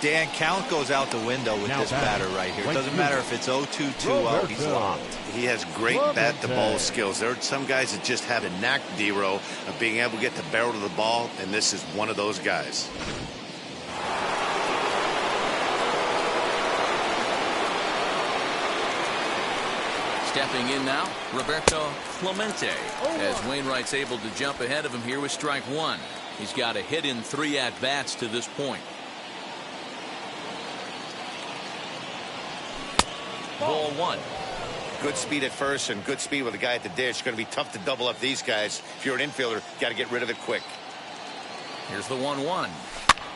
Dan, count goes out the window with this batter right here. It doesn't matter if it's 0-2, 2-0, he's locked. He has great bat-to-ball skills. There are some guys that just have a knack, D-Row, of being able to get the barrel to the ball, and this is one of those guys. Stepping in now, Roberto Clemente, as Wainwright's able to jump ahead of him here with strike one. He's got a hit in 3 at-bats to this point. Ball one. Good speed at first and good speed with the guy at the dish. It's going to be tough to double up these guys. If you're an infielder, got to get rid of it quick. Here's the 1-1.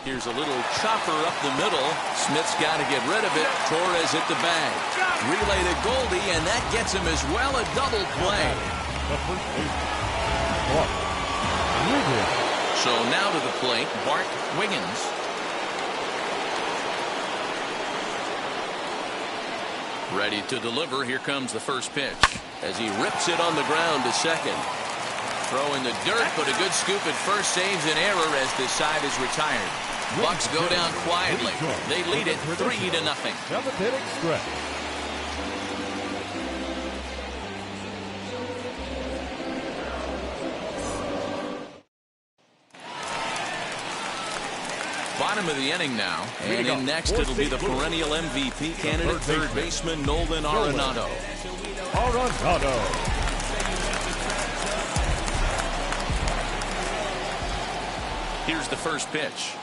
Here's a little chopper up the middle. Smith's got to get rid of it. Torres hit the bag. Relay to Goldie, and that gets him as well a double play. So now to the plate, Bart Wiggins. Ready to deliver. Here comes the first pitch as he rips it on the ground to second. Throw in the dirt, but a good scoop at first saves an error as this side is retired. Bucks go down quietly. They lead it 3-0. 7th inning stretch. Bottom of the inning now, and in next it'll be the perennial MVP candidate, third baseman Nolan Arenado. Here's the first pitch.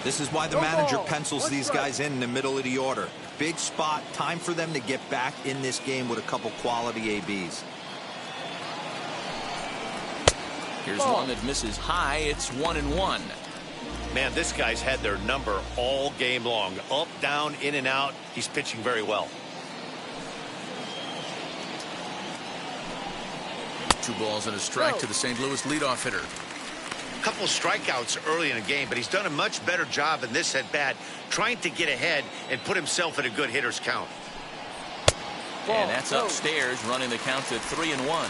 This is why the manager pencils these guys in the middle of the order. Big spot, time for them to get back in this game with a couple quality ABs. Here's one that misses high. It's 1-1. Man, this guy's had their number all game long. Up, down, in and out. He's pitching very well. 2 balls and a strike to the St. Louis leadoff hitter. A couple strikeouts early in the game, but he's done a much better job in this at-bat trying to get ahead and put himself in a good hitter's count. And that's upstairs, running the count to 3-1.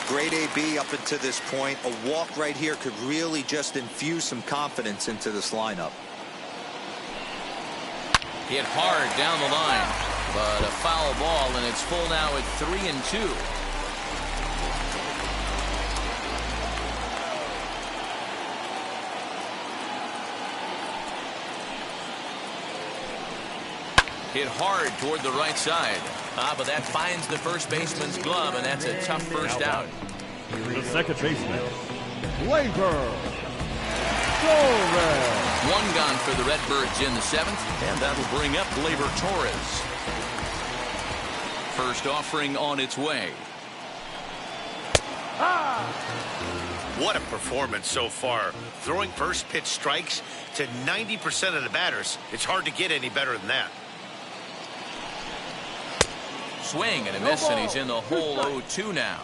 Great AB up until this point. A walk right here could really just infuse some confidence into this lineup. Hit hard down the line, but a foul ball, and it's full now at 3-2. Hit hard toward the right side. But that finds the first baseman's glove, and that's a tough first out. The second baseman, Gleyber Torres. 1 gone for the Redbirds in the 7th, and that'll bring up Gleyber Torres. First offering on its way. What a performance so far. Throwing first pitch strikes to 90% of the batters. It's hard to get any better than that. Swing and a miss, and he's in the hole 0-2 now.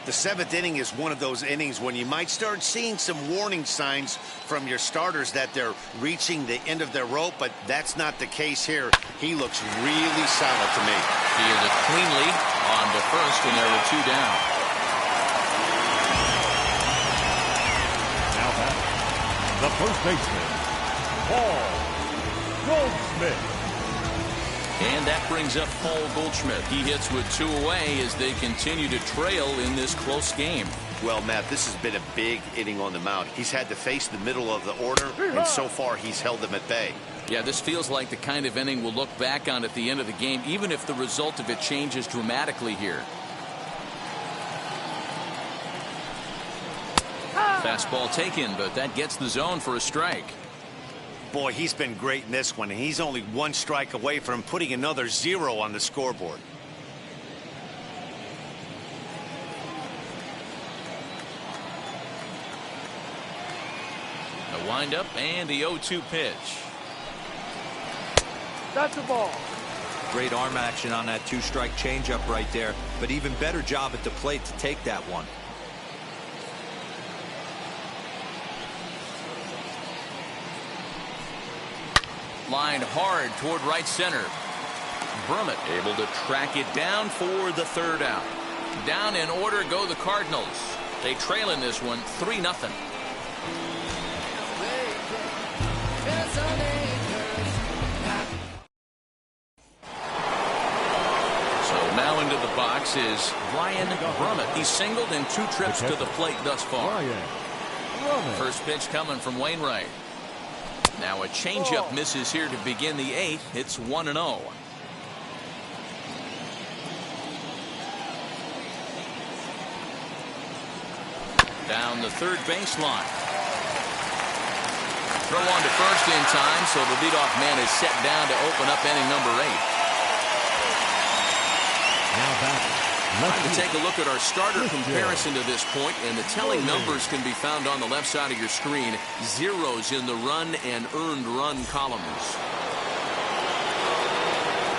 The 7th inning is one of those innings when you might start seeing some warning signs from your starters that they're reaching the end of their rope, but that's not the case here. He looks really solid to me. He is a clean lead on to first, and there are 2 down. Now back, the first baseman, Paul Goldschmidt. And that brings up Paul Goldschmidt. He hits with 2 away as they continue to trail in this close game. Well, Matt, this has been a big inning on the mound. He's had to face the middle of the order, and so far he's held them at bay. Yeah, this feels like the kind of inning we'll look back on at the end of the game, even if the result of it changes dramatically here. Fastball taken, but that gets the zone for a strike. Boy, he's been great in this one. He's only 1 strike away from putting another 0 on the scoreboard. A windup and the 0-2 pitch. That's a ball. Great arm action on that 2-strike changeup right there, but even better job at the plate to take that one. Lined hard toward right center. Brummett able to track it down for the 3rd out. Down in order go the Cardinals. They trail in this one 3-0. So now into the box is Brian Brummett. He's singled in 2 trips to the plate thus far. First pitch coming from Wainwright. Now a changeup misses here to begin the 8th. It's 1-0. Down the 3rd baseline. Throw on to first in time, so the leadoff man is set down to open up inning number 8. Now back. Time to take a look at our starter comparison to this point, and the telling numbers can be found on the left side of your screen. 0s in the run and earned run columns.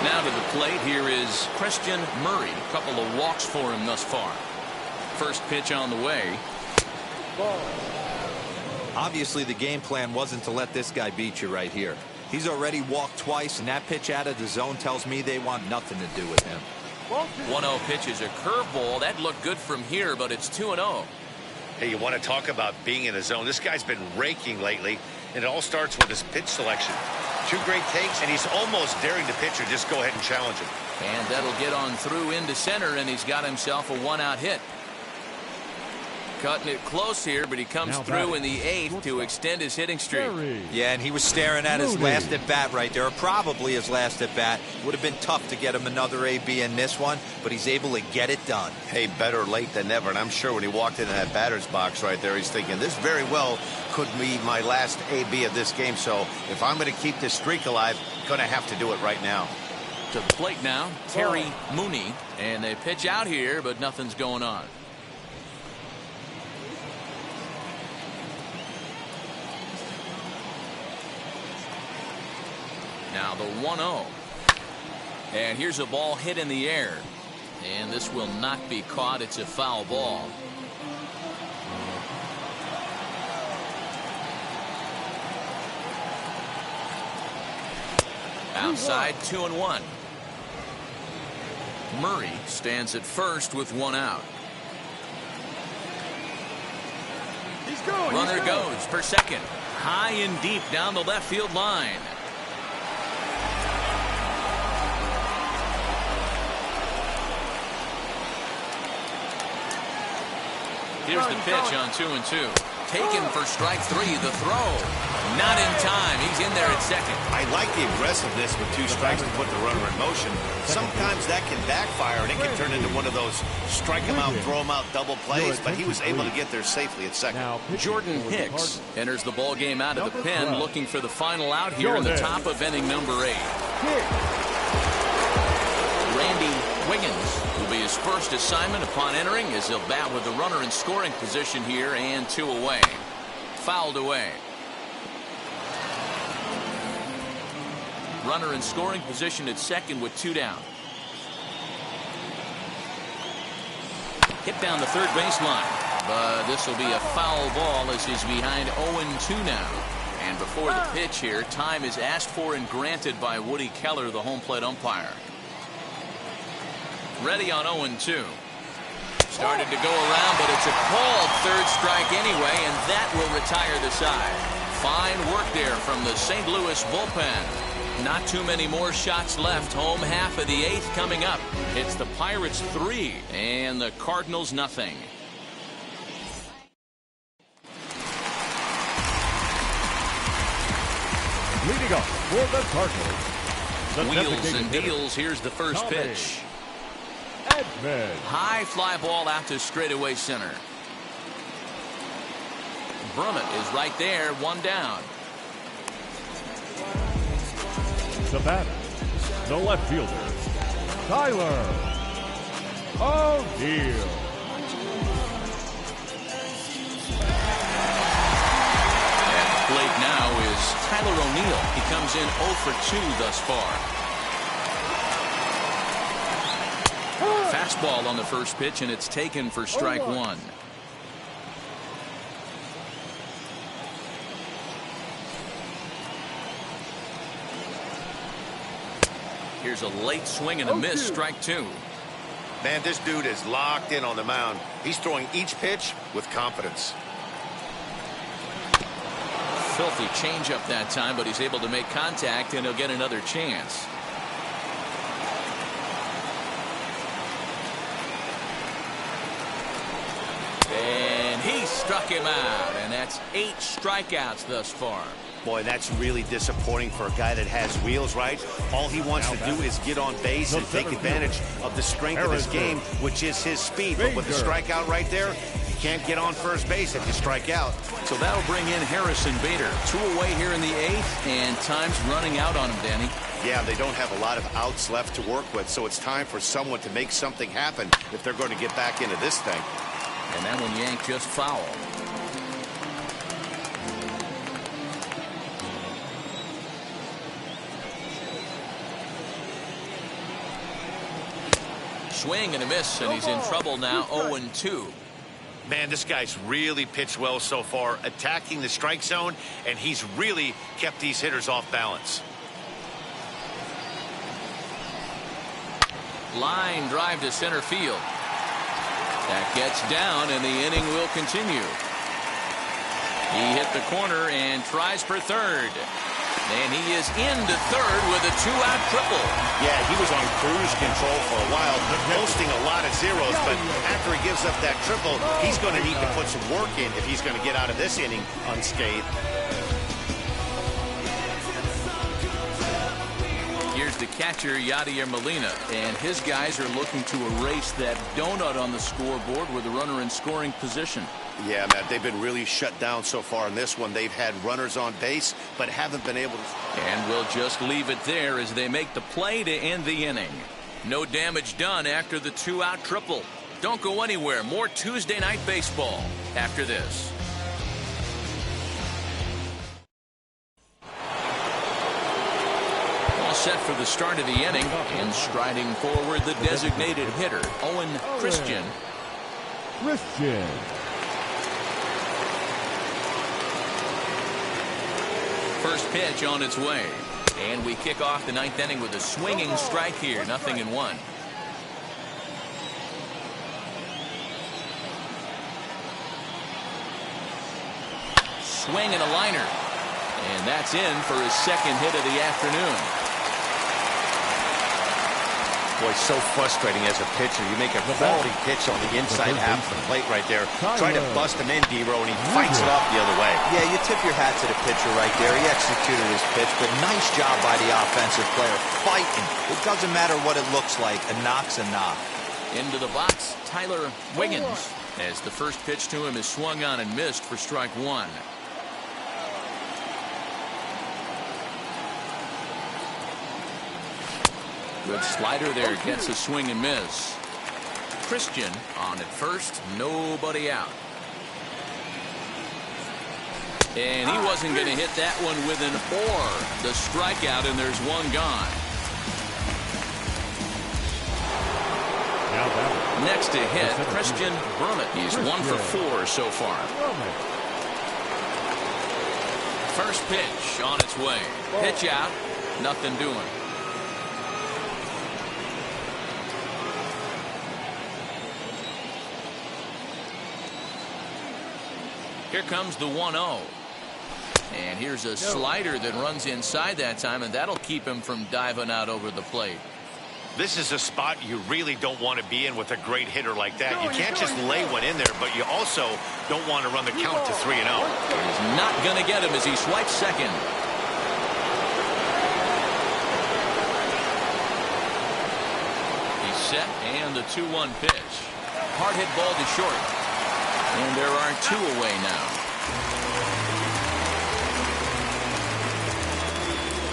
Now to the plate, here is Christian Murray. A couple of walks for him thus far. First pitch on the way. Obviously, the game plan wasn't to let this guy beat you right here. He's already walked twice, and that pitch out of the zone tells me they want nothing to do with him. 1-0 pitch is a curveball. That looked good from here, but it's 2-0. Hey, you want to talk about being in the zone? This guy's been raking lately, and it all starts with his pitch selection. 2 great takes, and he's almost daring the pitcher just go ahead and challenge him. And that'll get on through into center, and he's got himself a 1-out hit. Cutting it close here, but he comes through in the 8th to extend his hitting streak. Yeah, and he was staring at his last at-bat right there, or probably his last at-bat. Would have been tough to get him another AB in this one, but he's able to get it done. Hey, better late than never, and I'm sure when he walked into that batter's box right there, he's thinking, this very well could be my last AB of this game, so if I'm going to keep this streak alive, going to have to do it right now. To the plate now, Terry Mooney, and they pitch out here, but nothing's going on. Now the 1-0. And here's a ball hit in the air. And this will not be caught. It's a foul ball. Outside, 2-1. Murray stands at first with one out. Runner goes for second. High and deep down the left field line. Here's the pitch on 2-2. Taken for strike three. The throw. Not in time. He's in there at second. I like the aggressiveness with 2 strikes to put the runner in motion. Sometimes that can backfire, and it can turn into one of those strike him out, throw him out double plays, but he was able to get there safely at second. Jordan Hicks enters the ball game out of the pen, looking for the final out here in the top of inning number 8. Randy Wiggins will be his first assignment upon entering, as he'll bat with the runner in scoring position here, and 2 away. Fouled away. Runner in scoring position at second with 2 down. Hit down the third baseline, but this will be a foul ball as he's behind 0-2 now. And before the pitch here, time is asked for and granted by Woody Keller, the home plate umpire. Ready on 0-2. Started to go around, but it's a called third strike anyway, and that will retire the side. Fine work there from the St. Louis bullpen. Not too many more shots left. Home half of the 8th coming up. It's the Pirates 3 and the Cardinals nothing. Leading up for the Cardinals. The Wheels and deals. Here's the first pitch. High fly ball out to straightaway center. Brummett is right there, 1 down. The batter, the left fielder, Tyler O'Neill. At the plate now is Tyler O'Neill. He comes in 0 for 2 thus far. Fastball on the first pitch, and it's taken for strike 1. Here's a late swing and a miss, strike 2. Man, this dude is locked in on the mound. He's throwing each pitch with confidence. Filthy changeup that time, but he's able to make contact, and he'll get another chance. And he struck him out, and that's 8 strikeouts thus far. Boy, that's really disappointing for a guy that has wheels, right? All he wants to do is get on base and take advantage of the strength of his game, which is his speed. But with the strikeout right there, you can't get on first base if you strike out. So that'll bring in Harrison Bader. 2 away here in the 8th, and time's running out on him, Danny. Yeah, they don't have a lot of outs left to work with, so it's time for someone to make something happen if they're going to get back into this thing. And that one yanked just foul. Swing and a miss, and he's in trouble now. 0-2. Man, this guy's really pitched well so far, attacking the strike zone, and he's really kept these hitters off balance. Line drive to center field. That gets down, and the inning will continue. He hit the corner and tries for third. And he is into third with a 2-out triple. Yeah, he was on cruise control for a while, posting a lot of zeros, but after he gives up that triple, he's going to need to put some work in if he's going to get out of this inning unscathed. Here's the catcher, Yadier Molina, and his guys are looking to erase that donut on the scoreboard with a runner in scoring position. Yeah, Matt, they've been really shut down so far in this one. They've had runners on base, but haven't been able to. And we'll just leave it there as they make the play to end the inning. No damage done after the 2-out triple. Don't go anywhere. More Tuesday Night Baseball after this. set for the start of the inning, and striding forward the designated hitter, Owen Christian. First pitch on its way. And we kick off the ninth inning with a swinging strike here, 0-1. Swing and a liner. And that's in for his second hit of the afternoon. Boy, so frustrating as a pitcher. You make a quality pitch on the inside half of the plate right there. Try to bust him in, D-Row, and he fights it off the other way. Yeah, you tip your hat to the pitcher right there. He executed his pitch, but nice job by the offensive player. Fighting. It doesn't matter what it looks like. A knock's a knock. Into the box, Tyler Wiggins, as the first pitch to him is swung on and missed for strike one. Good slider there, gets a swing and miss. Christian on at first, nobody out. And he wasn't going to hit that one with an or. The strikeout, and there's one gone. Next to hit, Christian Brummett. He's 1 for 4 so far. First pitch on its way. Pitch out, nothing doing. Here comes the 1-0. And here's a slider that runs inside that time, and that'll keep him from diving out over the plate. This is a spot you really don't want to be in with a great hitter like that. You can't just lay one in there, but you also don't want to run the count to 3-0. He's not going to get him as he swipes second. He's set, and the 2-1 pitch. Hard hit ball to short. And there are 2 away now.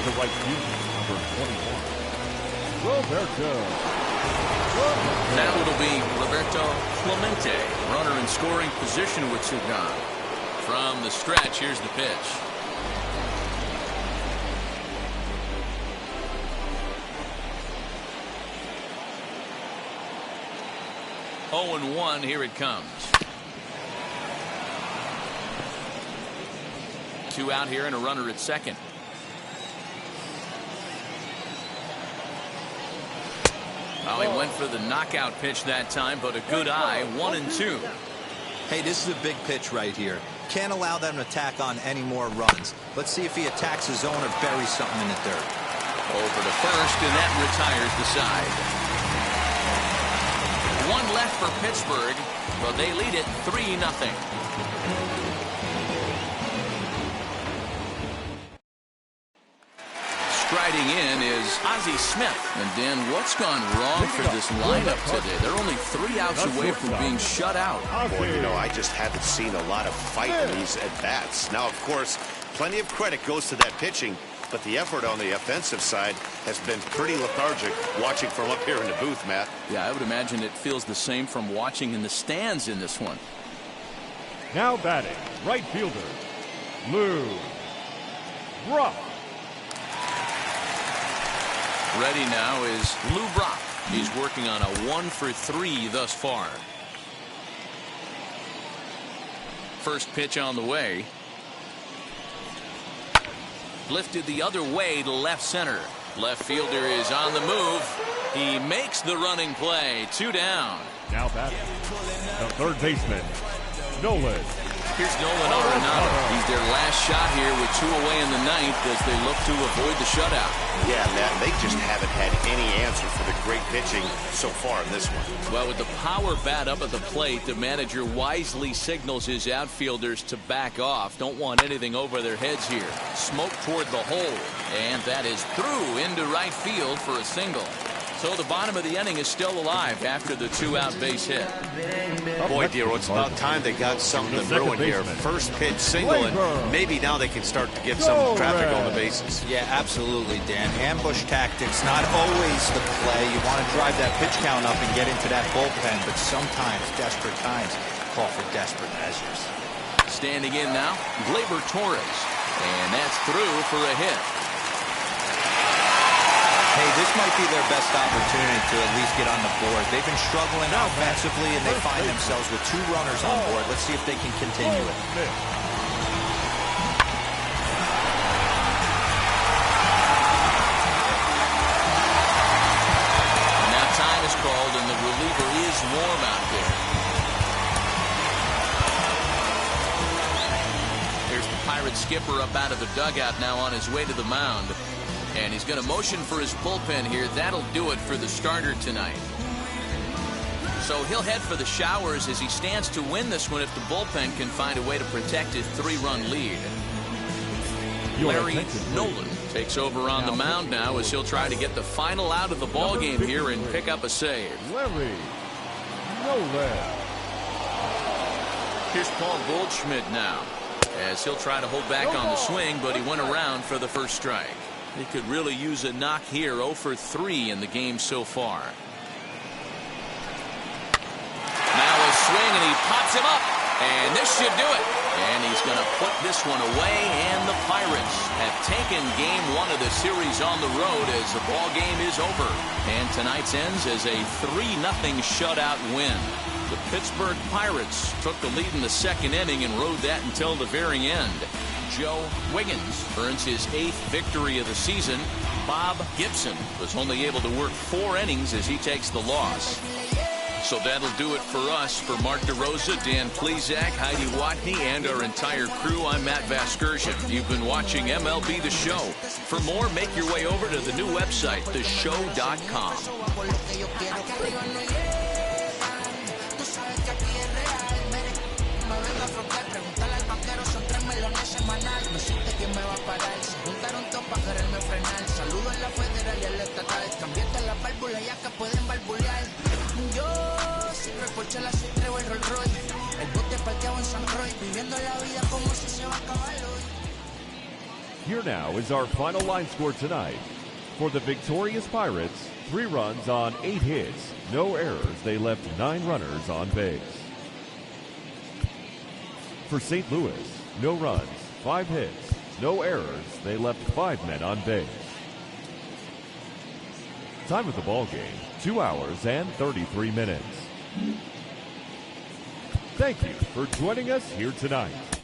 The right fielder, number 21, Roberto. Now it'll be Roberto Clemente, runner in scoring position with 2 gone. From the stretch, here's the pitch. Oh and 1, here it comes. 2 out here and a runner at second. Well, he went for the knockout pitch that time, but a good eye, 1-2. Hey, this is a big pitch right here. Can't allow them to tack on any more runs. Let's see if he attacks his zone or buries something in the dirt. Over to first, and that retires the side. 1 left for Pittsburgh, but they lead it 3-0. Striding in is Ozzie Smith. And Dan, what's gone wrong for this lineup today? They're only 3 outs away from being shut out. Boy, you know, I just haven't seen a lot of fight in these at-bats. Now, of course, plenty of credit goes to that pitching, but the effort on the offensive side has been pretty lethargic watching from up here in the booth, Matt. Yeah, I would imagine it feels the same from watching in the stands in this one. Now batting, right fielder, Lou Brock. Ready now is Lou Brock. He's working on a 1 for 3 thus far. First pitch on the way. Lifted the other way to left center. Left fielder is on the move. He makes the running play. 2 down. Now batting, the third baseman, Nolan. Here's Nolan Arenado. He's their last shot here with 2 away in the ninth as they look to avoid the shutout. Yeah, Matt, they just haven't had any answer for the great pitching so far in this one. Well, with the power bat up at the plate, the manager wisely signals his outfielders to back off. Don't want anything over their heads here. Smoke toward the hole. And that is through into right field for a single. So the bottom of the inning is still alive after the 2-out base hit. Boy, Dero, it's about time they got something brewing here. First pitch single, and maybe now they can start to get some traffic on the bases. Yeah, absolutely, Dan. Ambush tactics, not always the play. You want to drive that pitch count up and get into that bullpen, but sometimes, desperate times, call for desperate measures. Standing in now, Gleyber Torres. And that's through for a hit. Hey, this might be their best opportunity to at least get on the board. They've been struggling offensively, and they find themselves with 2 runners on board. Let's see if they can continue it. And now time is called, and the reliever is warm out there. Here's the Pirates skipper up out of the dugout now on his way to the mound. And he's going to motion for his bullpen here. That'll do it for the starter tonight. So he'll head for the showers as he stands to win this one if the bullpen can find a way to protect his 3-run lead. Larry Nolan takes over on the mound now as he'll try to get the final out of the ball game here and pick up a save. Larry Nolan. Here's Paul Goldschmidt now as he'll try to hold back on the swing, but he went around for the first strike. He could really use a knock here. 0 for 3 in the game so far. Now a swing, and he pops him up. And this should do it. And he's going to put this one away. And the Pirates have taken game 1 of the series on the road as the ball game is over. And tonight's ends as a 3-0 shutout win. The Pittsburgh Pirates took the lead in the 2nd inning and rode that until the very end. Joe Wiggins earns his 8th victory of the season. Bob Gibson was only able to work 4 innings as he takes the loss. So that'll do it for us. For Mark DeRosa, Dan Plezak, Heidi Watney, and our entire crew, I'm Matt Vasgersian. You've been watching MLB The Show. For more, make your way over to the new website, theshow.com. No supe quién me va a parar. Se juntaron todos para quererme frenar. Saludo en la federal y el estatal. Cambiaste las válvulas ya que pueden valvulear. Yo sin recorche la soy traigo el Rolls Royce. El bote parqueado en San Roy. Viviendo la vida como si se va a acabar hoy. Here now is our final line score tonight. For the victorious Pirates, 3 runs on 8 hits. No errors. They left 9 runners on base. For St. Louis, no runs, 5 hits, no errors. They left 5 men on base. Time of the ball game, 2 hours and 33 minutes. Thank you for joining us here tonight.